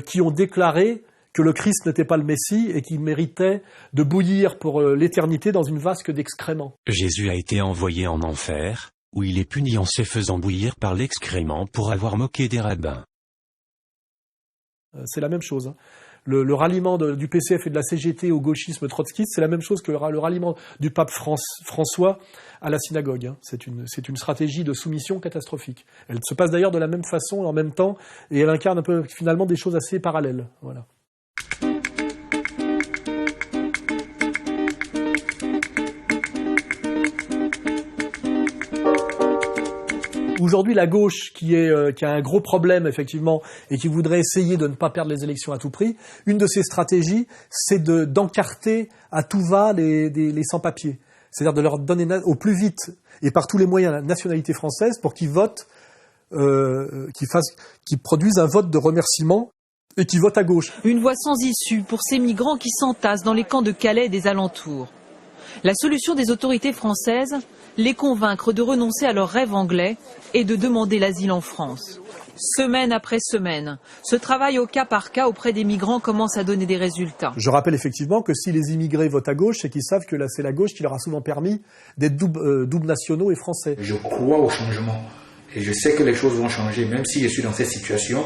Speaker 1: qui ont déclaré que le Christ n'était pas le Messie et qu'il méritait de bouillir pour l'éternité dans une vasque d'excréments.
Speaker 3: Jésus a été envoyé en enfer, où il est puni en se faisant bouillir par l'excrément pour avoir moqué des rabbins.
Speaker 1: C'est la même chose. Hein. Le ralliement du PCF et de la CGT au gauchisme trotskiste, c'est la même chose que le ralliement du pape François à la synagogue. Hein. C'est une stratégie de soumission catastrophique. Elle se passe d'ailleurs de la même façon en même temps, et elle incarne un peu finalement des choses assez parallèles. Voilà. Aujourd'hui, la gauche qui a un gros problème effectivement et qui voudrait essayer de ne pas perdre les élections à tout prix, une de ses stratégies, c'est d'encarter à tout va les sans-papiers. C'est-à-dire de leur donner au plus vite et par tous les moyens la nationalité française pour qu'ils votent, qu'ils produisent un vote de remerciement et qu'ils votent à gauche.
Speaker 5: Une voie sans issue pour ces migrants qui s'entassent dans les camps de Calais et des alentours. La solution des autorités françaises, les convaincre de renoncer à leur rêve anglais et de demander l'asile en France. Semaine après semaine, ce travail au cas par cas auprès des migrants commence à donner des résultats.
Speaker 1: Je rappelle effectivement que si les immigrés votent à gauche, c'est qu'ils savent que c'est la gauche qui leur a souvent permis d'être double nationaux et français.
Speaker 4: Je crois au changement. Et je sais que les choses vont changer, même si je suis dans cette situation,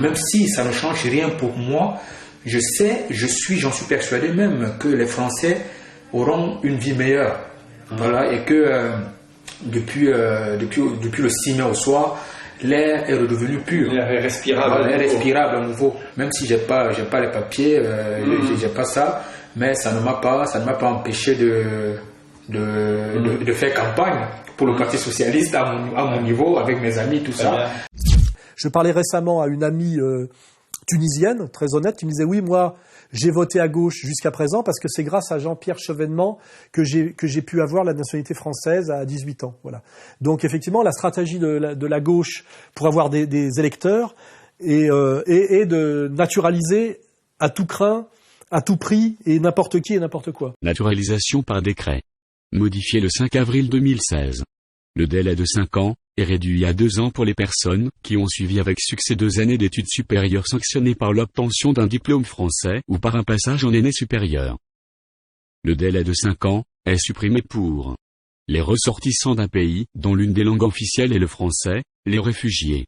Speaker 4: même si ça ne change rien pour moi. J'en suis persuadé même que les Français auront une vie meilleure. Voilà, et que depuis le 6 mai au soir, l'air est redevenu pur. L'air est respirable. Voilà, l'air est respirable à nouveau. Même si j'ai pas les papiers, j'ai pas ça, mais ça ne m'a pas empêché de faire campagne pour le Parti socialiste à mon niveau, avec mes amis, tout ça.
Speaker 1: Je parlais récemment à une amie tunisienne, très honnête, qui me disait oui, moi, j'ai voté à gauche jusqu'à présent parce que c'est grâce à Jean-Pierre Chevènement que j'ai pu avoir la nationalité française à 18 ans. Voilà. Donc effectivement, la stratégie de la gauche pour avoir des électeurs est de naturaliser à tout crin, à tout prix et n'importe qui et n'importe quoi.
Speaker 6: Naturalisation par décret. Modifié le 5 avril 2016. Le délai de 5 ans est réduit à 2 ans pour les personnes qui ont suivi avec succès 2 années d'études supérieures sanctionnées par l'obtention d'un diplôme français ou par un passage en année supérieure. Le délai de 5 ans est supprimé pour les ressortissants d'un pays dont l'une des langues officielles est le français, les réfugiés.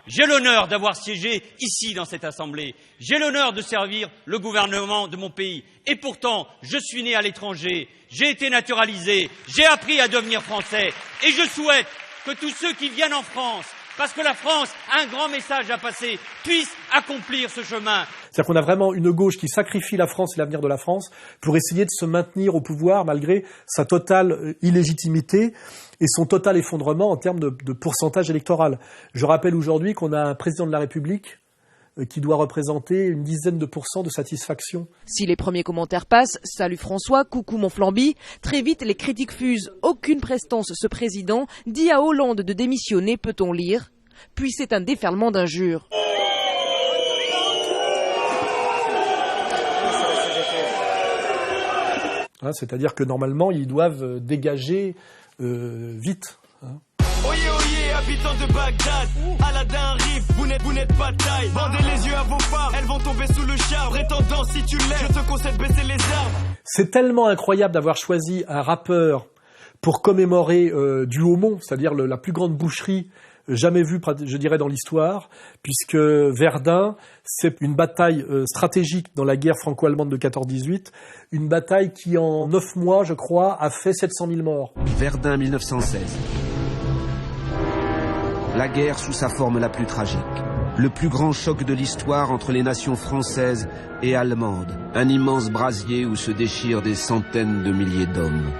Speaker 23: J'ai l'honneur d'avoir siégé ici dans cette assemblée. J'ai l'honneur de servir le gouvernement de mon pays. Et pourtant, je suis né à l'étranger, j'ai été naturalisé, j'ai appris à devenir français. Et je souhaite que tous ceux qui viennent en France, parce que la France a un grand message à passer, puissent accomplir ce chemin.
Speaker 1: C'est-à-dire qu'on a vraiment une gauche qui sacrifie la France et l'avenir de la France pour essayer de se maintenir au pouvoir malgré sa totale illégitimité et son total effondrement en termes de pourcentage électoral. Je rappelle aujourd'hui qu'on a un président de la République qui doit représenter une dizaine de % de satisfaction.
Speaker 24: Si les premiers commentaires passent, salut François, coucou mon flambi, très vite les critiques fusent. Aucune prestance ce président, dit à Hollande de démissionner, peut-on lire. Puis c'est un déferlement d'injures.
Speaker 1: Hein, c'est-à-dire que normalement ils doivent dégager vite. Hein.
Speaker 19: Oyez, oyez, habitants de Bagdad, Aladdin arrive, vous n'êtes pas taille. Bandez les yeux à vos phares, elles vont tomber sous le char. Prétendant, si tu l'aimes, je te conseille de baisser les armes.
Speaker 1: C'est tellement incroyable d'avoir choisi un rappeur pour commémorer du Haumont, c'est-à-dire la plus grande boucherie jamais vue, je dirais, dans l'histoire, puisque Verdun, c'est une bataille stratégique dans la guerre franco-allemande de 14-18, une bataille qui, en 9 mois, je crois, a fait 700 000 morts.
Speaker 25: Verdun 1916. La guerre sous sa forme la plus tragique.
Speaker 7: Le plus grand choc de l'histoire entre les nations françaises et allemandes. Un immense brasier où se déchirent des centaines de milliers d'hommes.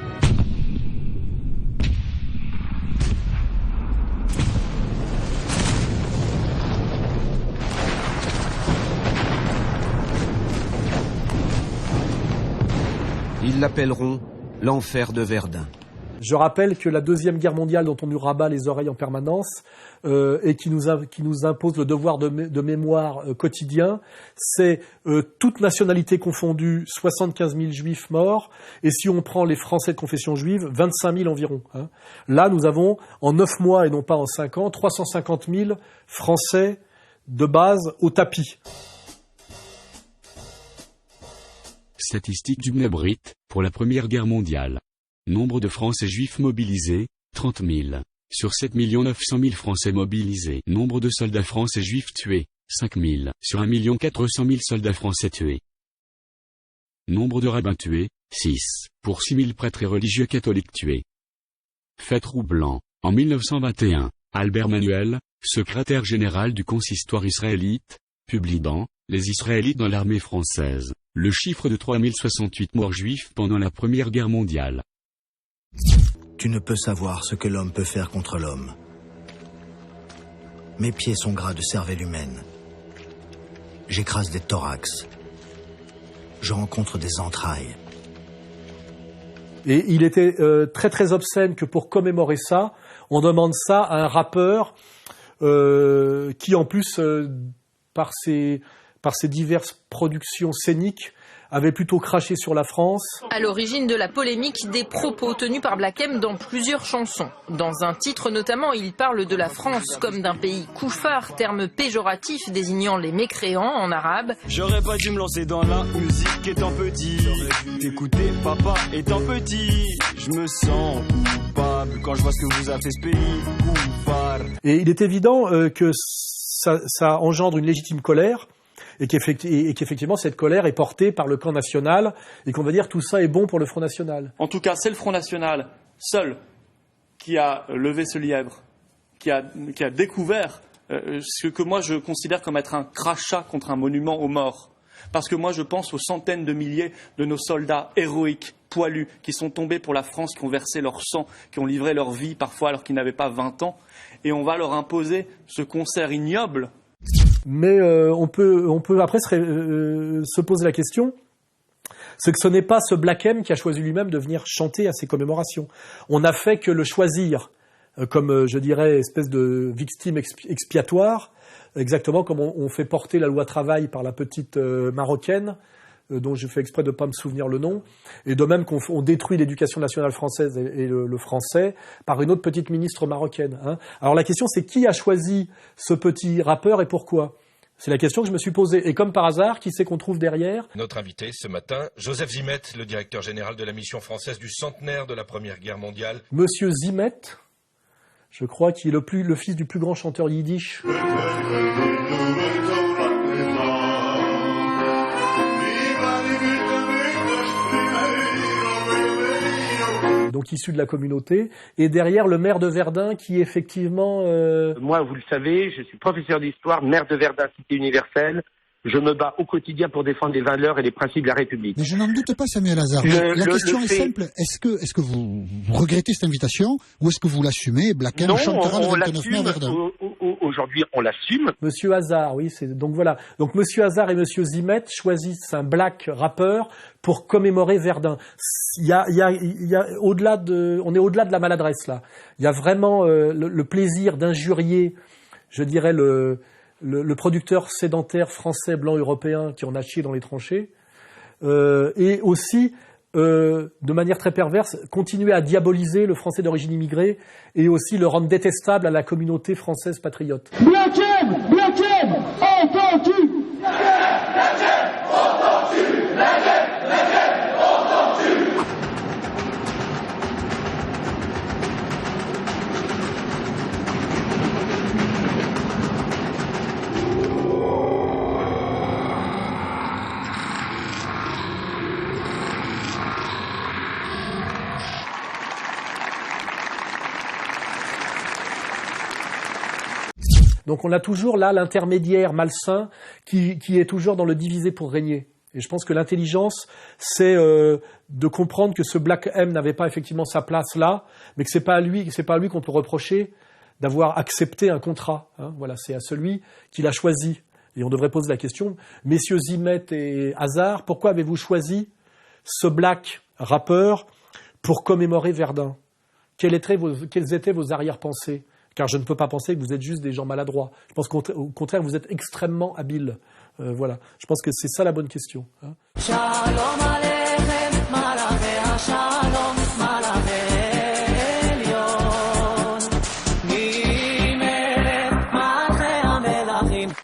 Speaker 7: Ils l'appelleront l'enfer de Verdun.
Speaker 1: Je rappelle que la Deuxième Guerre mondiale, dont on nous rabat les oreilles en permanence, et qui nous impose le devoir de mémoire quotidien, c'est toute nationalité confondue, 75 000 juifs morts, et si on prend les Français de confession juive, 25 000 environ. Hein. Là, nous avons, en 9 mois et non pas en 5 ans, 350 000 Français de base au tapis.
Speaker 6: Statistiques du Mnebrit, pour la Première Guerre mondiale. Nombre de Français juifs mobilisés, 30 000. Sur 7 900 000 Français mobilisés. Nombre de soldats français juifs tués, 5 000. Sur 1 400 000 soldats français tués. Nombre de rabbins tués, 6. Pour 6 000 prêtres et religieux catholiques tués. Fait troublant. En 1921, Albert Manuel, secrétaire général du consistoire israélite, publie dans Les Israélites dans l'armée française, le chiffre de 3068 morts juifs pendant la Première Guerre mondiale.
Speaker 8: Tu ne peux savoir ce que l'homme peut faire contre l'homme. Mes pieds sont gras de cervelle humaine. J'écrase des thorax. Je rencontre des entrailles.
Speaker 1: Et il était très très obscène que pour commémorer ça, on demande ça à un rappeur qui en plus, par ses diverses productions scéniques, avait plutôt craché sur la France.
Speaker 5: À l'origine de la polémique, des propos tenus par Black M dans plusieurs chansons. Dans un titre notamment, il parle de la France comme d'un pays couffard, terme péjoratif désignant les mécréants en arabe.
Speaker 19: J'aurais pas dû me lancer dans la musique étant petit. Écoutez papa étant petit. Je me sens coupable quand je vois ce que vous avez fait ce pays. Coupable.
Speaker 1: Et il est évident que ça engendre une légitime colère. Et qu'effectivement, cette colère est portée par le camp national et qu'on va dire tout ça est bon pour le Front National.
Speaker 9: En tout cas, c'est le Front National seul qui a levé ce lièvre, qui a découvert ce que moi je considère comme être un crachat contre un monument aux morts. Parce que moi je pense aux centaines de milliers de nos soldats héroïques, poilus, qui sont tombés pour la France, qui ont versé leur sang, qui ont livré leur vie parfois alors qu'ils n'avaient pas 20 ans. Et on va leur imposer ce concert ignoble.
Speaker 1: Mais on peut après se poser la question, c'est que ce n'est pas ce Black M qui a choisi lui-même de venir chanter à ces commémorations. On n'a fait que le choisir comme, je dirais, espèce de victime expiatoire, exactement comme on fait porter la loi travail par la petite marocaine, dont je fais exprès de ne pas me souvenir le nom, et de même qu'on détruit l'éducation nationale française et le français par une autre petite ministre marocaine. Hein. Alors la question c'est qui a choisi ce petit rappeur et pourquoi ? C'est la question que je me suis posée. Et comme par hasard, qui c'est qu'on trouve derrière ?
Speaker 10: Notre invité ce matin, Joseph Zimet, le directeur général de la mission française du centenaire de la Première Guerre mondiale.
Speaker 1: Monsieur Zimet, je crois qu'il est le fils du plus grand chanteur yiddish. Donc issu de la communauté, et derrière le maire de Verdun qui effectivement...
Speaker 25: Moi, vous le savez, je suis professeur d'histoire, maire de Verdun, cité universelle. Je me bats au quotidien pour défendre les valeurs et les principes de la République.
Speaker 26: Mais je n'en doute pas, Samuel Hazard. La question est simple. Est-ce que vous regrettez cette invitation ou est-ce que vous l'assumez? Black M chantera le 29 mai à Verdun.
Speaker 25: Aujourd'hui, on l'assume.
Speaker 1: Monsieur Hazard, oui, donc voilà. Donc Monsieur Hazard et Monsieur Zimet choisissent un black rappeur pour commémorer Verdun. On est au-delà de la maladresse là. Il y a vraiment le plaisir d'injurier, je dirais le producteur sédentaire français blanc européen qui en a chié dans les tranchées, et aussi de manière très perverse continuer à diaboliser le français d'origine immigrée et aussi le rendre détestable à la communauté française patriote.
Speaker 19: Black M, entends-tu? Black M, entends-tu? Black M, entends-tu?
Speaker 1: Donc on a toujours là l'intermédiaire malsain qui est toujours dans le diviser pour régner. Et je pense que l'intelligence, c'est de comprendre que ce Black M n'avait pas effectivement sa place là, mais que c'est pas à lui qu'on peut reprocher d'avoir accepté un contrat. Hein. Voilà, c'est à celui qui l'a choisi. Et on devrait poser la question, messieurs Zimet et Hazard, pourquoi avez-vous choisi ce black rappeur pour commémorer Verdun ? Quelles étaient vos arrière-pensées ? Car je ne peux pas penser que vous êtes juste des gens maladroits. Je pense qu'au contraire, vous êtes extrêmement habiles. Voilà. Je pense que c'est ça la bonne question. Hein.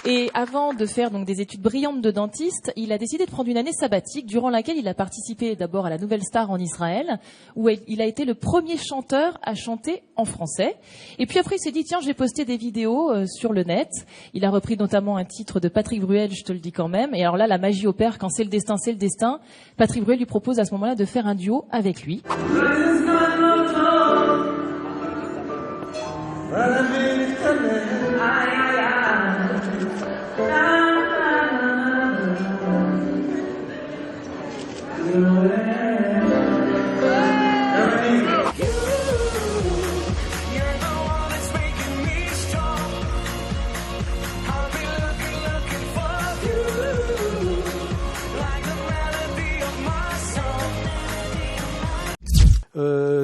Speaker 11: Et avant de faire donc des études brillantes de dentiste, il a décidé de prendre une année sabbatique durant laquelle il a participé d'abord à la Nouvelle Star en Israël, où il a été le premier chanteur à chanter en français. Et puis après, il s'est dit, tiens, je vais poster des vidéos sur le net. Il a repris notamment un titre de Patrick Bruel, je te le dis quand même. Et alors là, la magie opère, quand c'est le destin, c'est le destin. Patrick Bruel lui propose à ce moment-là de faire un duo avec lui.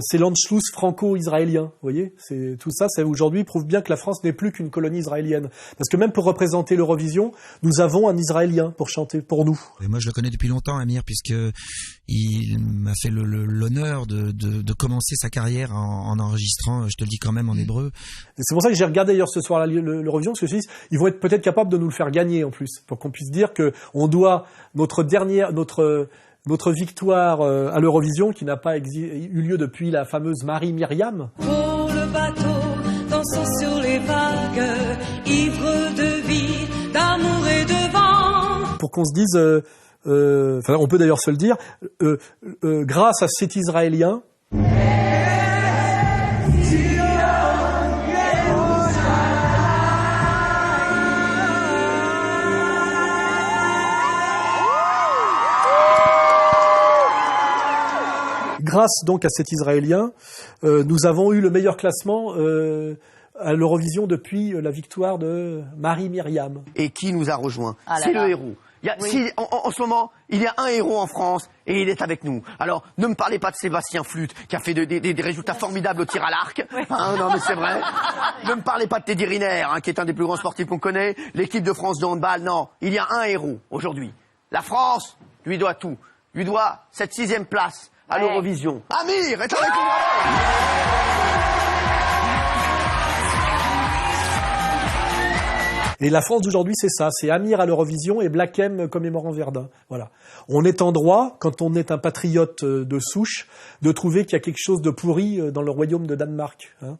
Speaker 1: C'est l'Anschluss franco-israélien, vous voyez, tout ça aujourd'hui prouve bien que la France n'est plus qu'une colonie israélienne. Parce que même pour représenter l'Eurovision, nous avons un Israélien pour chanter pour nous.
Speaker 12: Et moi je le connais depuis longtemps, Amir, puisque il m'a fait l'honneur de commencer sa carrière en enregistrant, je te le dis quand même en hébreu.
Speaker 1: Et c'est pour ça que j'ai regardé d'ailleurs ce soir l'Eurovision, parce que je me suis dit, ils vont être peut-être capables de nous le faire gagner en plus, pour qu'on puisse dire que on doit notre victoire à l'Eurovision, qui n'a pas eu lieu depuis la fameuse Marie-Myriam.
Speaker 13: Pour le bateau, dansant sur les vagues, ivre de vie, d'amour et de vent.
Speaker 1: Pour qu'on se dise, on peut d'ailleurs se le dire, grâce à cet Israélien, grâce donc à cet Israélien, nous avons eu le meilleur classement à l'Eurovision depuis la victoire de Marie-Myriam.
Speaker 14: Et qui nous a rejoint? C'est le héros. En ce moment, il y a un héros en France et il est avec nous. Alors, ne me parlez pas de Sébastien Flute qui a fait des résultats formidables au tir à l'arc. Hein, non, mais c'est vrai. Ne me parlez pas de Teddy Riner, qui est un des plus grands sportifs qu'on connaît. L'équipe de France de handball, non. Il y a un héros aujourd'hui. La France lui doit tout. Lui doit cette 6e place à l'Eurovision. Amir est avec nous.
Speaker 1: Et la France d'aujourd'hui, c'est ça, c'est Amir à l'Eurovision et Black M commémorant Verdun. Voilà. On est en droit, quand on est un patriote de souche, de trouver qu'il y a quelque chose de pourri dans le royaume de Danemark. Hein.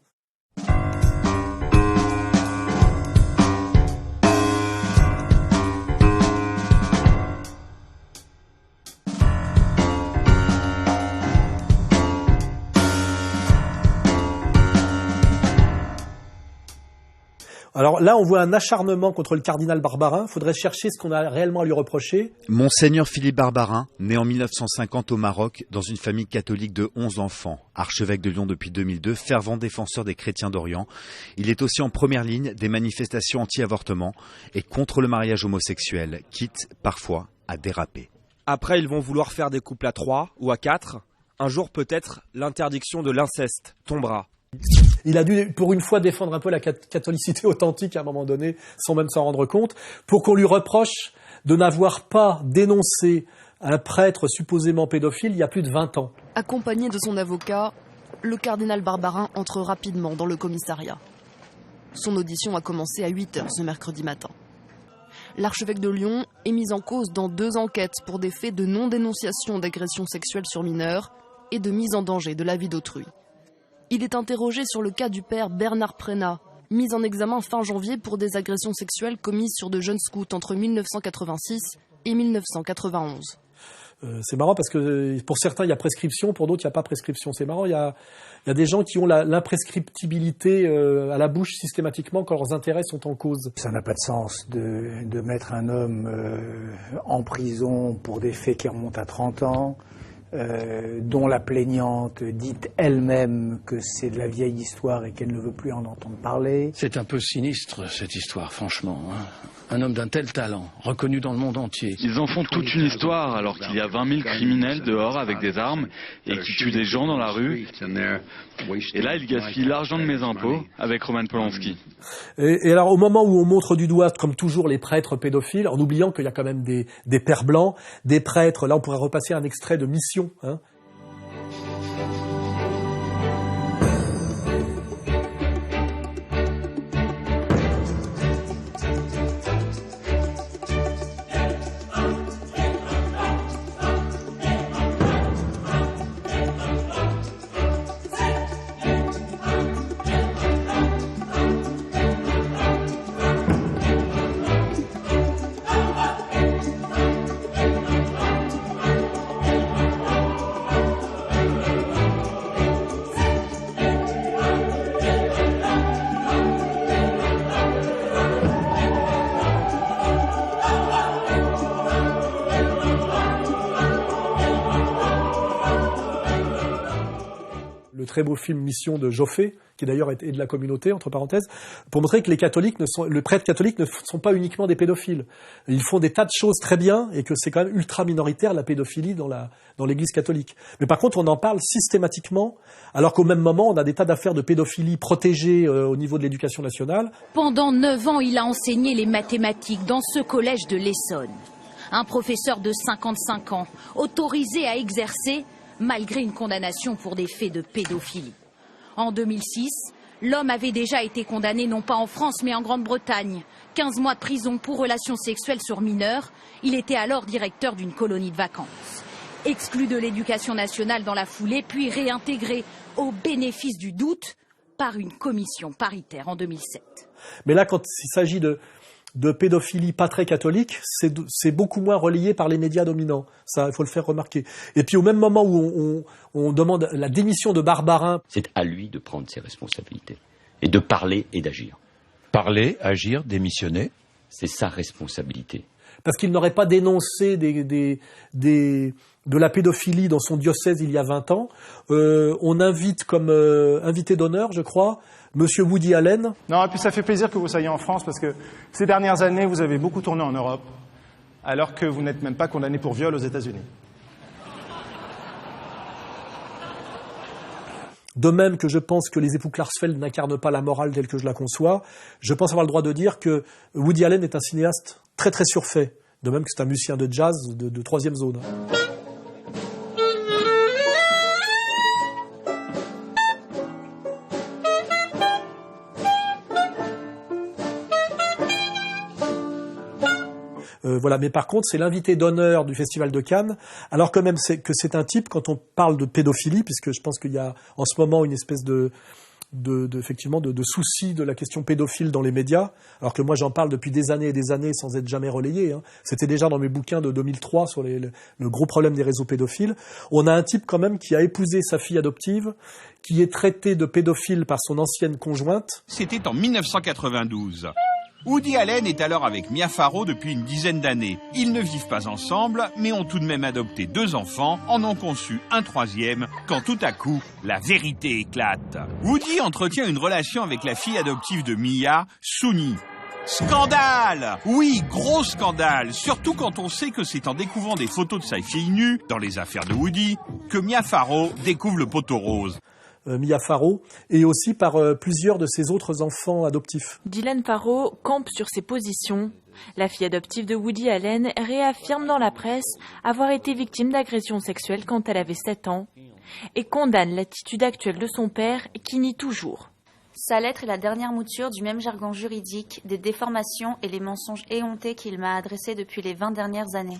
Speaker 1: Alors là, on voit un acharnement contre le cardinal Barbarin. Il faudrait chercher ce qu'on a réellement à lui reprocher.
Speaker 15: Monseigneur Philippe Barbarin, né en 1950 au Maroc, dans une famille catholique de 11 enfants. Archevêque de Lyon depuis 2002, fervent défenseur des chrétiens d'Orient. Il est aussi en première ligne des manifestations anti-avortement et contre le mariage homosexuel, quitte parfois à déraper.
Speaker 21: Après, ils vont vouloir faire des couples à 3 ou à 4. Un jour, peut-être, l'interdiction de l'inceste tombera.
Speaker 1: Il a dû, pour une fois, défendre un peu la catholicité authentique à un moment donné, sans même s'en rendre compte, pour qu'on lui reproche de n'avoir pas dénoncé un prêtre supposément pédophile il y a plus de 20 ans.
Speaker 27: Accompagné de son avocat, le cardinal Barbarin entre rapidement dans le commissariat. Son audition a commencé à 8h ce mercredi matin. L'archevêque de Lyon est mis en cause dans 2 enquêtes pour des faits de non-dénonciation d'agressions sexuelles sur mineurs et de mise en danger de la vie d'autrui. Il est interrogé sur le cas du père Bernard Prénat, mis en examen fin janvier pour des agressions sexuelles commises sur de jeunes scouts entre 1986 et 1991.
Speaker 1: C'est marrant parce que pour certains il y a prescription, pour d'autres il n'y a pas prescription. C'est marrant, il y a des gens qui ont l'imprescriptibilité à la bouche systématiquement quand leurs intérêts sont en cause.
Speaker 2: Ça n'a pas de sens de mettre un homme en prison pour des faits qui remontent à 30 ans, dont la plaignante dit elle-même que c'est de la vieille histoire et qu'elle ne veut plus en entendre parler.
Speaker 3: C'est un peu sinistre cette histoire, franchement. Un homme d'un tel talent, reconnu dans le monde entier.
Speaker 16: Ils en font toute une histoire alors qu'il y a 20 000 criminels dehors avec des armes et qui tuent des gens dans la rue. Et là, ils gaspillent l'argent de mes impôts avec Roman Polanski.
Speaker 1: Et alors, au moment où on montre du doigt, comme toujours, les prêtres pédophiles, en oubliant qu'il y a quand même des pères blancs, des prêtres, là on pourrait repasser un extrait de Mission, hein. Le très beau film Mission de Joffé, qui d'ailleurs est de la communauté, entre parenthèses, pour montrer que les prêtres catholiques ne sont pas uniquement des pédophiles. Ils font des tas de choses très bien et que c'est quand même ultra minoritaire la pédophilie dans l'Église catholique. Mais par contre, on en parle systématiquement, alors qu'au même moment, on a des tas d'affaires de pédophilie protégées au niveau de l'éducation nationale.
Speaker 17: Pendant 9 ans, il a enseigné les mathématiques dans ce collège de l'Essonne. Un professeur de 55 ans, autorisé à exercer malgré une condamnation pour des faits de pédophilie. En 2006, l'homme avait déjà été condamné non pas en France mais en Grande-Bretagne. 15 mois de prison pour relations sexuelles sur mineurs. Il était alors directeur d'une colonie de vacances. Exclu de l'éducation nationale dans la foulée, puis réintégré au bénéfice du doute par une commission paritaire en 2007.
Speaker 1: Mais là, quand il s'agit de pédophilie pas très catholique, c'est beaucoup moins relayé par les médias dominants. Ça, il faut le faire remarquer. Et puis au même moment où on demande la démission de Barbarin...
Speaker 18: C'est à lui de prendre ses responsabilités et de parler et d'agir.
Speaker 20: Parler, agir, démissionner.
Speaker 18: C'est sa responsabilité.
Speaker 1: Parce qu'il n'aurait pas dénoncé de la pédophilie dans son diocèse il y a 20 ans. On invite comme invité d'honneur, je crois, Monsieur Woody Allen.
Speaker 22: Non, et puis ça fait plaisir que vous soyez en France parce que ces dernières années, vous avez beaucoup tourné en Europe, alors que vous n'êtes même pas condamné pour viol aux États-Unis.
Speaker 1: De même que je pense que les époux Klarsfeld n'incarnent pas la morale telle que je la conçois, je pense avoir le droit de dire que Woody Allen est un cinéaste très très surfait. De même que c'est un musicien de jazz de troisième zone. Voilà, mais par contre, c'est l'invité d'honneur du Festival de Cannes, alors quand même que c'est un type, quand on parle de pédophilie, puisque je pense qu'il y a en ce moment une espèce effectivement de souci de la question pédophile dans les médias, alors que moi j'en parle depuis des années et des années sans être jamais relayé. Hein. C'était déjà dans mes bouquins de 2003 sur le gros problème des réseaux pédophiles. On a un type quand même qui a épousé sa fille adoptive, qui est traité de pédophile par son ancienne conjointe.
Speaker 28: C'était en 1992. Woody Allen est alors avec Mia Farrow depuis une dizaine d'années. Ils ne vivent pas ensemble, mais ont tout de même adopté 2 enfants, en ont conçu un 3e, quand tout à coup, la vérité éclate. Woody entretient une relation avec la fille adoptive de Mia, Souni. Scandale! Oui, gros scandale, surtout quand on sait que c'est en découvrant des photos de sa fille nue, dans les affaires de Woody, que Mia Farrow découvre le poteau rose.
Speaker 1: Mia Farrow, et aussi par plusieurs de ses autres enfants adoptifs.
Speaker 11: Dylan Farrow campe sur ses positions. La fille adoptive de Woody Allen réaffirme dans la presse avoir été victime d'agressions sexuelles quand elle avait 7 ans et condamne l'attitude actuelle de son père qui nie toujours.
Speaker 29: Sa lettre est la dernière mouture du même jargon juridique, des déformations et les mensonges éhontés qu'il m'a adressés depuis les 20 dernières années.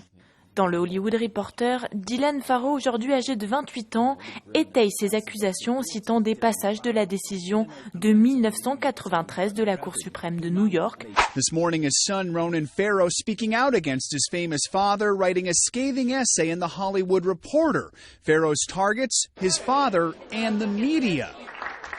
Speaker 4: Dans le Hollywood Reporter, Dylan Farrow, aujourd'hui âgé de 28 ans, étaye ses accusations en citant des passages de la décision de 1993 de la Cour suprême de New York.
Speaker 5: This morning, his son Ronan Farrow speaking out against his famous father, writing a scathing essay in the Hollywood Reporter. Farrow's targets, his father and the media.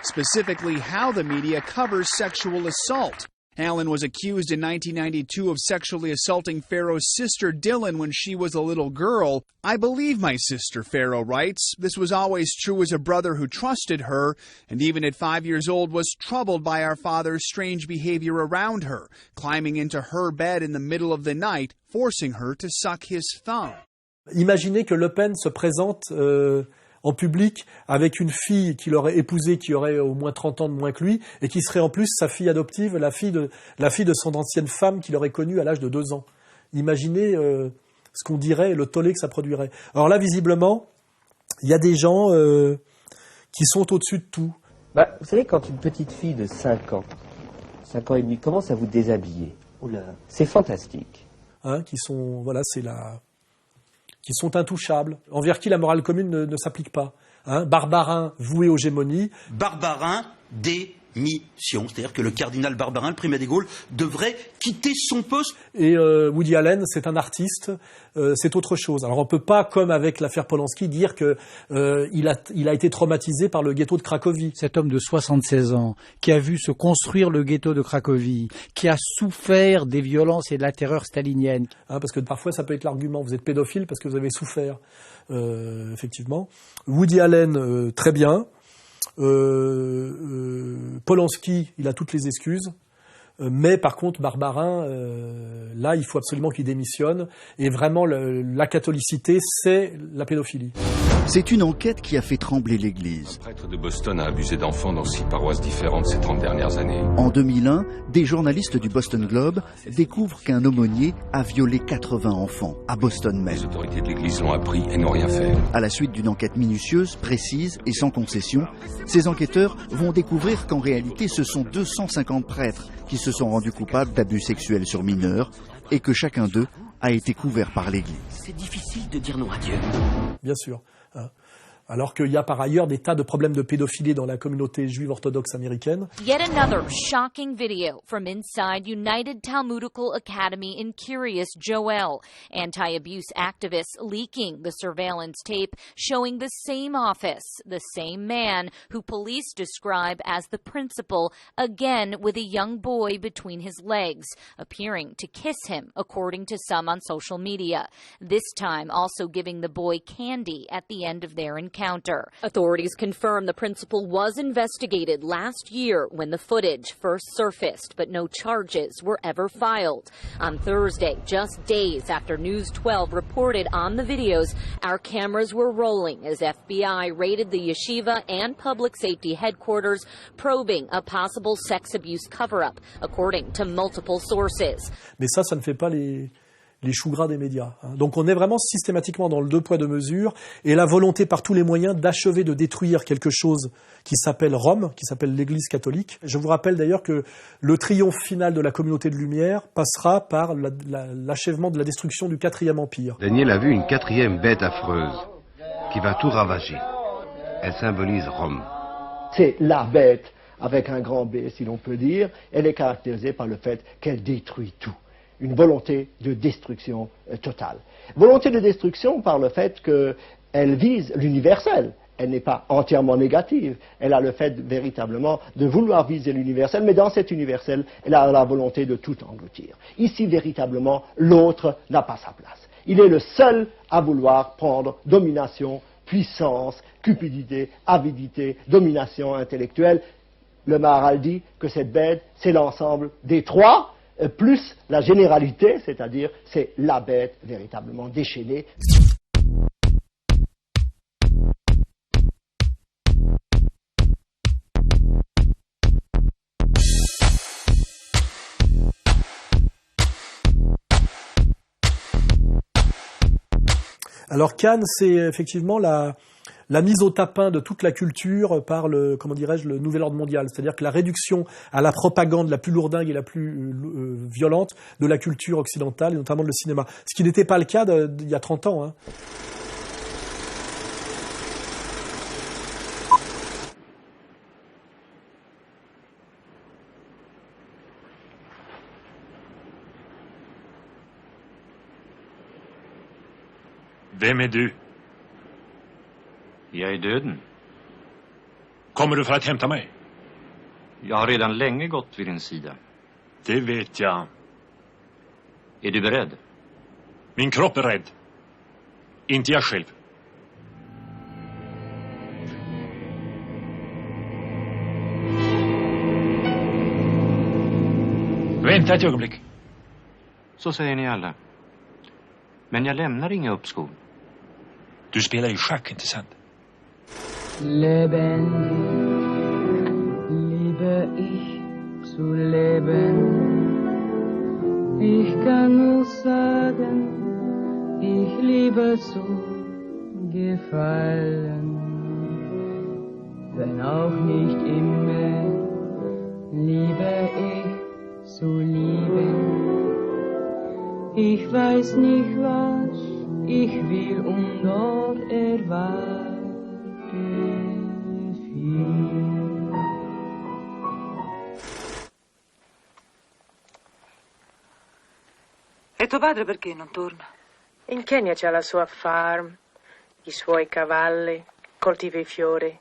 Speaker 5: Specifically, how the media covers sexual assault. Allen was accused in 1992 of sexually assaulting Farrow's sister Dylan when she was a little girl. I believe my sister, Farrow writes. This was always true as a brother who trusted her, and even at 5 years old was troubled by our father's strange behavior around her, climbing into her bed in the middle of the night, forcing her to suck his thumb.
Speaker 1: Imaginez que Le Pen se présente en public avec une fille qu'il aurait épousée, qui aurait au moins 30 ans de moins que lui, et qui serait en plus sa fille adoptive, la fille de son ancienne femme qu'il aurait connue à l'âge de 2 ans. Imaginez ce qu'on dirait, le tollé que ça produirait. Alors là, visiblement, il y a des gens qui sont au-dessus de tout.
Speaker 6: Bah, vous savez, quand une petite fille de 5 ans et demi, commence à vous déshabiller, c'est fantastique.
Speaker 1: Hein, qui sont intouchables, envers qui la morale commune ne s'applique pas. Hein, Barbarin voué aux gémonies.
Speaker 7: Barbarin, démission. C'est-à-dire que le cardinal Barbarin, le primat des Gaules, devrait quitter son poste.
Speaker 1: Et Woody Allen, c'est un artiste, c'est autre chose. Alors on ne peut pas, comme avec l'affaire Polanski, dire qu'il a été traumatisé par le ghetto de Cracovie.
Speaker 8: Cet homme de 76 ans, qui a vu se construire le ghetto de Cracovie, qui a souffert des violences et de la terreur stalinienne.
Speaker 1: Hein, parce que parfois ça peut être l'argument, vous êtes pédophile parce que vous avez souffert, effectivement. Woody Allen, très bien. Polanski, il a toutes les excuses. Mais par contre, Barbarin, là, il faut absolument qu'il démissionne. Et vraiment, la catholicité, c'est la pédophilie.
Speaker 9: C'est une enquête qui a fait trembler l'Église.
Speaker 10: Un prêtre de Boston a abusé d'enfants dans 6 paroisses différentes ces 30 dernières années.
Speaker 9: En 2001, des journalistes du Boston Globe découvrent qu'un aumônier a violé 80 enfants, à Boston même.
Speaker 10: Les autorités de l'Église l'ont appris et n'ont rien fait.
Speaker 9: À la suite d'une enquête minutieuse, précise et sans concession, ces enquêteurs vont découvrir qu'en réalité, ce sont 250 prêtres qui se sont rendus coupables d'abus sexuels sur mineurs et que chacun d'eux a été couvert par l'Église.
Speaker 7: C'est difficile de dire non à Dieu.
Speaker 1: Bien sûr. Alors qu'il y a par ailleurs des tas de problèmes de pédophilie dans la communauté juive orthodoxe américaine.
Speaker 23: Yet another shocking video from inside United Talmudical Academy in Kiryas Joel. Anti-abuse activists leaking the surveillance tape showing the same office, the same man who police describe as the principal, again with a young boy between his legs, appearing to kiss him, according to some on social media. This time also giving the boy candy at the end of their encounter. Authorities confirm the principal was investigated last year when the footage first surfaced, but no charges were ever filed. On Thursday, just days after News 12 reported on the videos, our cameras were rolling as FBI raided the yeshiva and public safety headquarters, probing a possible sex abuse cover-up, according to multiple sources.
Speaker 1: Mais ça ne fait pas les choux gras des médias. Donc on est vraiment systématiquement dans le 2 poids 2 mesures et la volonté par tous les moyens d'achever de détruire quelque chose qui s'appelle Rome, qui s'appelle l'Église catholique. Je vous rappelle d'ailleurs que le triomphe final de la communauté de lumière passera par l'achèvement de la destruction du 4e Empire.
Speaker 24: Daniel a vu une 4e bête affreuse qui va tout ravager. Elle symbolise Rome.
Speaker 30: C'est la bête avec un grand B, si l'on peut dire. Elle est caractérisée par le fait qu'elle détruit tout. Une volonté de destruction totale. Volonté de destruction par le fait qu'elle vise l'universel. Elle n'est pas entièrement négative. Elle a le fait véritablement de vouloir viser l'universel, mais dans cet universel, elle a la volonté de tout engloutir. Ici, véritablement, l'autre n'a pas sa place. Il est le seul à vouloir prendre domination, puissance, cupidité, avidité, domination intellectuelle. Le Maharal dit que cette bête, c'est l'ensemble des trois, plus la généralité, c'est-à-dire c'est la bête véritablement déchaînée.
Speaker 1: Alors Cannes, c'est effectivement la mise au tapin de toute la culture par le nouvel ordre mondial. C'est-à-dire que la réduction à la propagande la plus lourdingue et la plus violente de la culture occidentale, et notamment de le cinéma. Ce qui n'était pas le cas il y a 30 ans. Hein.
Speaker 2: Vem är du?
Speaker 12: Jag är döden.
Speaker 2: Kommer du för att hämta mig?
Speaker 12: Jag har redan länge gått vid din sida.
Speaker 2: Det vet jag.
Speaker 12: Är du beredd?
Speaker 2: Min kropp är rädd. Inte jag själv. Vänta ett ögonblick.
Speaker 12: Så säger ni alla. Men jag lämnar inga uppskov.
Speaker 2: Du spelar ju schack, inte sant?
Speaker 13: Leben, liebe ich zu leben. Ich kann nur sagen, ich liebe zu gefallen. Wenn auch nicht immer liebe ich zu lieben. Ich weiß nicht, was ich will und dort erwarte viel.
Speaker 14: E tuo padre perché non torna?
Speaker 15: In Kenya c'ha la sua farm, i suoi cavalli, coltiva i fiori.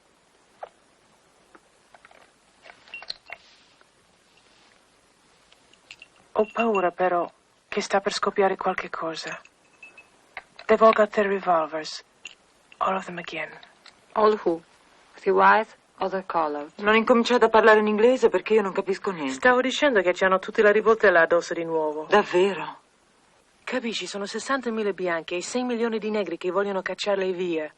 Speaker 15: Ho paura però che sta per scoppiare qualche cosa. They've all got their revolvers. All of them again.
Speaker 14: All who? The white or the colored? Non incominciate a parlare in inglese perché io non capisco niente.
Speaker 15: Stavo dicendo che c'hanno tutti la rivoltella addosso di nuovo.
Speaker 14: Davvero?
Speaker 15: Capisci, sono 60.000 bianchi e 6 milioni di negri che vogliono cacciarli via.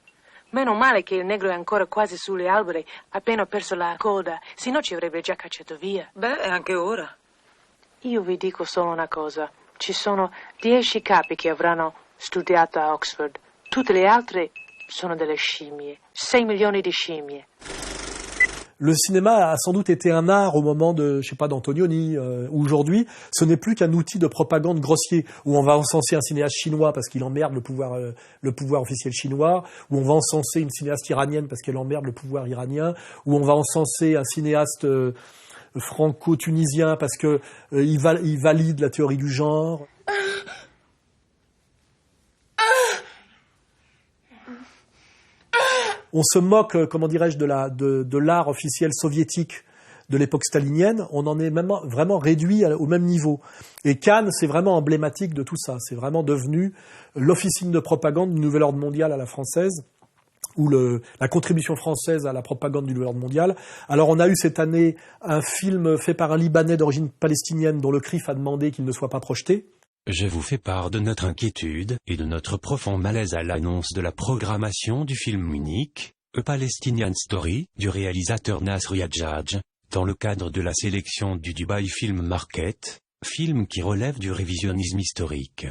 Speaker 15: Meno male che il negro è ancora quasi sulle alberi, appena perso la coda, se no ci avrebbe già cacciato via.
Speaker 14: Beh, anche ora.
Speaker 15: Io vi dico solo una cosa. Ci sono 10 capi che avranno studiato a Oxford. Tutte le altre sono delle scimmie. 6 milioni di scimmie.
Speaker 1: Le cinéma a sans doute été un art au moment de, je sais pas, d'Antonioni. Aujourd'hui, ce n'est plus qu'un outil de propagande grossier, où on va encenser un cinéaste chinois parce qu'il emmerde le pouvoir officiel chinois, où on va encenser une cinéaste iranienne parce qu'elle emmerde le pouvoir iranien, où on va encenser un cinéaste franco-tunisien parce que il valide la théorie du genre. On se moque, comment dirais-je, de l'art officiel soviétique de l'époque stalinienne. On en est même vraiment réduit au même niveau. Et Cannes, c'est vraiment emblématique de tout ça. C'est vraiment devenu l'officine de propagande du nouvel ordre mondial à la française, ou la contribution française à la propagande du nouvel ordre mondial. Alors on a eu cette année un film fait par un Libanais d'origine palestinienne dont le CRIF a demandé qu'il ne soit pas projeté.
Speaker 19: Je vous fais part de notre inquiétude et de notre profond malaise à l'annonce de la programmation du film unique, A Palestinian Story, du réalisateur Nasr Hajjaj, dans le cadre de la sélection du Dubai Film Market, film qui relève du révisionnisme historique.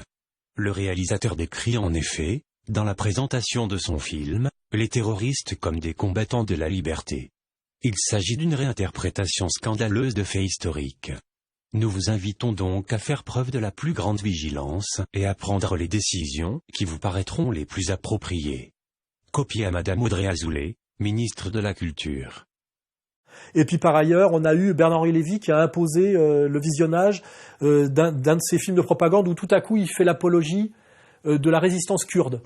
Speaker 19: Le réalisateur décrit en effet, dans la présentation de son film, les terroristes comme des combattants de la liberté. Il s'agit d'une réinterprétation scandaleuse de faits historiques. Nous vous invitons donc à faire preuve de la plus grande vigilance et à prendre les décisions qui vous paraîtront les plus appropriées. Copié à Madame Audrey Azoulay, ministre de la Culture.
Speaker 1: Et puis par ailleurs, on a eu Bernard-Henri Lévy qui a imposé le visionnage d'un de ses films de propagande où tout à coup il fait l'apologie de la résistance kurde.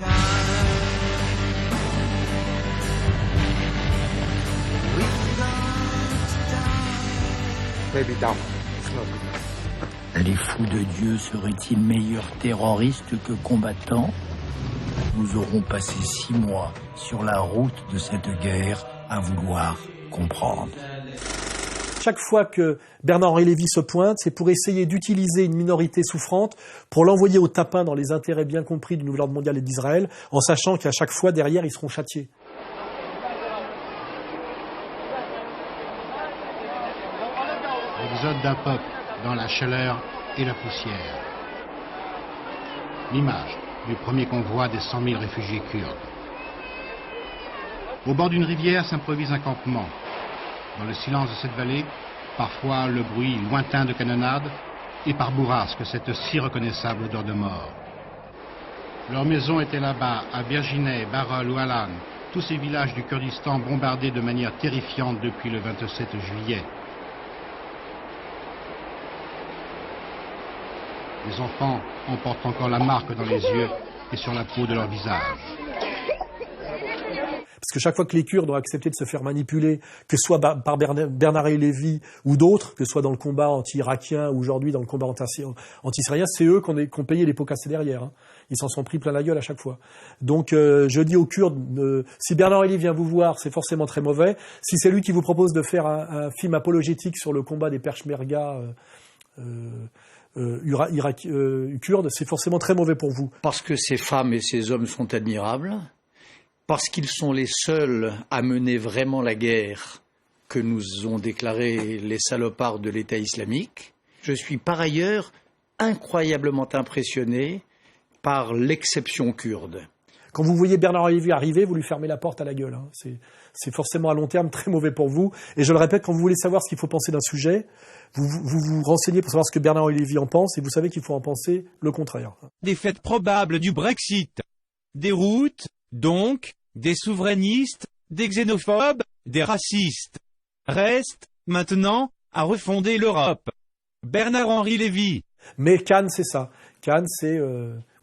Speaker 8: Les fous de Dieu seraient-ils meilleurs terroristes que combattants? Nous aurons passé 6 mois sur la route de cette guerre à vouloir comprendre.
Speaker 1: Chaque fois que Bernard-Henri Lévy se pointe, c'est pour essayer d'utiliser une minorité souffrante pour l'envoyer au tapin dans les intérêts bien compris du nouvel ordre mondial et d'Israël, en sachant qu'à chaque fois, derrière, ils seront châtiés.
Speaker 21: L'exode d'un peuple dans la chaleur et la poussière. L'image du premier convoi des 100 000 réfugiés kurdes. Au bord d'une rivière s'improvise un campement. Dans le silence de cette vallée, parfois le bruit lointain de canonnade, et par bourrasque cette si reconnaissable odeur de mort. Leurs maisons étaient là-bas, à Virginay, Barol ou Alan, tous ces villages du Kurdistan bombardés de manière terrifiante depuis le 27 juillet. Les enfants en portent encore la marque dans les yeux et sur la peau de leur visage.
Speaker 1: Parce que chaque fois que les Kurdes ont accepté de se faire manipuler, que ce soit par Bernard-Henri Lévy ou d'autres, que ce soit dans le combat anti-irakien ou aujourd'hui dans le combat anti-israélien, c'est eux qui ont payé les pots cassés derrière. Hein. Ils s'en sont pris plein la gueule à chaque fois. Donc je dis aux Kurdes, si Bernard-Henri Lévy vient vous voir, c'est forcément très mauvais. Si c'est lui qui vous propose de faire un film apologétique sur le combat des Peshmerga kurdes, c'est forcément très mauvais pour vous.
Speaker 8: Parce que ces femmes et ces hommes sont admirables, parce qu'ils sont les seuls à mener vraiment la guerre que nous ont déclaré les salopards de l'État islamique. Je suis par ailleurs incroyablement impressionné par l'exception kurde.
Speaker 1: Quand vous voyez Bernard-Henri Lévy arriver, vous lui fermez la porte à la gueule. Hein. C'est forcément à long terme très mauvais pour vous. Et je le répète, quand vous voulez savoir ce qu'il faut penser d'un sujet, vous vous renseignez pour savoir ce que Bernard-Henri Lévy en pense, et vous savez qu'il faut en penser le contraire.
Speaker 3: Des faits probables du Brexit, des routes, donc, des souverainistes, des xénophobes, des racistes. Reste, maintenant, à refonder l'Europe. Bernard-Henri Lévy.
Speaker 1: Mais Cannes, c'est ça. Cannes, c'est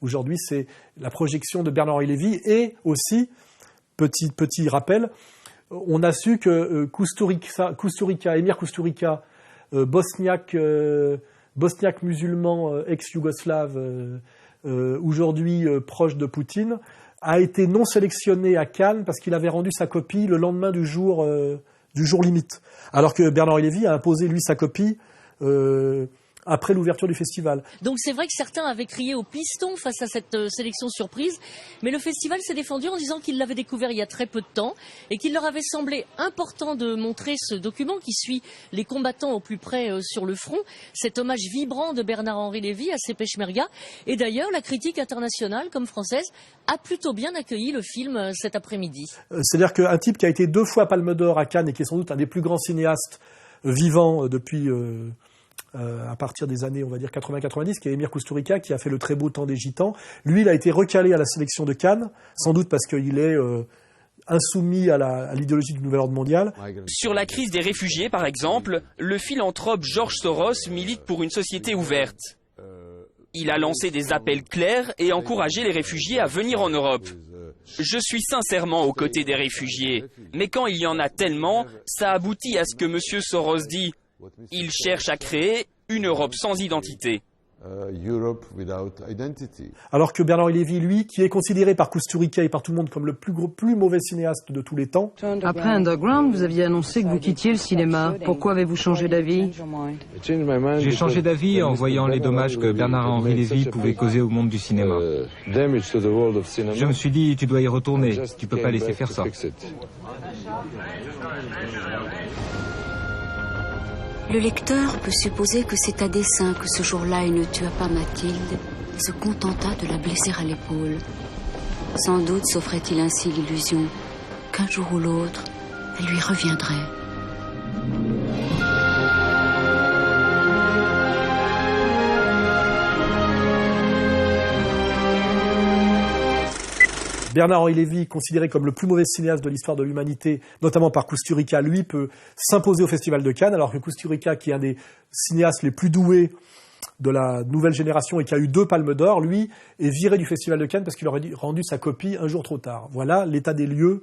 Speaker 1: aujourd'hui, c'est la projection de Bernard-Henri Lévy, et aussi, petit rappel, on a su que Kusturica, Émir Kusturica, bosniaque musulman ex-yougoslave, aujourd'hui proche de Poutine, a été non sélectionné à Cannes parce qu'il avait rendu sa copie le lendemain du jour limite. Alors que Bernard-Henri Lévy a imposé, lui, sa copie après l'ouverture du festival.
Speaker 16: Donc c'est vrai que certains avaient crié au piston face à cette sélection surprise, mais le festival s'est défendu en disant qu'il l'avait découvert il y a très peu de temps et qu'il leur avait semblé important de montrer ce document qui suit les combattants au plus près sur le front, cet hommage vibrant de Bernard-Henri Lévy à ces Peshmerga. Et d'ailleurs, la critique internationale comme française a plutôt bien accueilli le film cet après-midi. C'est-à-dire qu'un type qui a été 2 fois Palme d'Or à Cannes et qui est sans doute un des plus grands cinéastes vivants depuis... à partir des années, on va dire 80-90, qui est Émir Kusturica, qui a fait le très beau temps des Gitans. Lui, il a été recalé à la sélection de Cannes, sans doute parce qu'il est insoumis à l'idéologie du nouvel ordre mondial.
Speaker 17: Sur la crise des réfugiés, par exemple, le philanthrope George Soros milite pour une société ouverte. Il a lancé des appels clairs et encouragé les réfugiés à venir en Europe. Je suis sincèrement aux côtés des réfugiés, mais quand il y en a tellement, ça aboutit à ce que M. Soros dit. Il cherche à créer une Europe sans identité.
Speaker 1: Alors que Bernard-Henri Lévy, lui, qui est considéré par Kusturica et par tout le monde comme le plus mauvais cinéaste de tous les temps.
Speaker 13: Après Underground, vous aviez annoncé que vous quittiez le cinéma. Pourquoi avez-vous changé d'avis?
Speaker 18: J'ai changé d'avis en voyant les dommages que Bernard-Henri Lévy pouvait causer au monde du cinéma. Je me suis dit, tu dois y retourner, tu peux pas laisser faire ça.
Speaker 20: Le lecteur peut supposer que c'est à dessein que ce jour-là il ne tua pas Mathilde, se contenta de la blesser à l'épaule. Sans doute s'offrait-il ainsi l'illusion qu'un jour ou l'autre, elle lui reviendrait.
Speaker 1: Bernard-Henri Lévy, considéré comme le plus mauvais cinéaste de l'histoire de l'humanité, notamment par Kusturica, lui peut s'imposer au Festival de Cannes, alors que Kusturica, qui est un des cinéastes les plus doués de la nouvelle génération et qui a eu 2 palmes d'or, lui est viré du Festival de Cannes parce qu'il aurait rendu sa copie un jour trop tard. Voilà l'état des lieux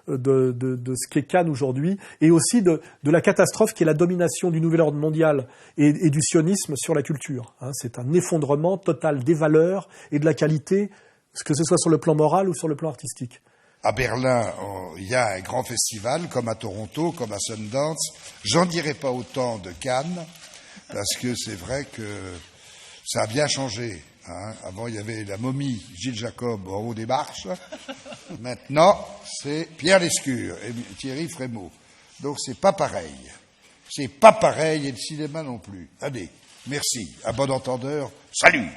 Speaker 1: de ce qu'est Cannes aujourd'hui, et aussi de la catastrophe qui est la domination du nouvel ordre mondial et du sionisme sur la culture. C'est un effondrement total des valeurs et de la qualité, que ce soit sur le plan moral ou sur le plan artistique.
Speaker 22: À Berlin, il y a un grand festival, comme à Toronto, comme à Sundance. J'en dirai pas autant de Cannes, parce que c'est vrai que ça a bien changé. Avant, il y avait la momie Gilles Jacob en haut des marches. Maintenant, c'est Pierre Lescure et Thierry Frémaux. Donc, c'est pas pareil. C'est pas pareil, et le cinéma non plus. Allez, merci. À bon entendeur, salut!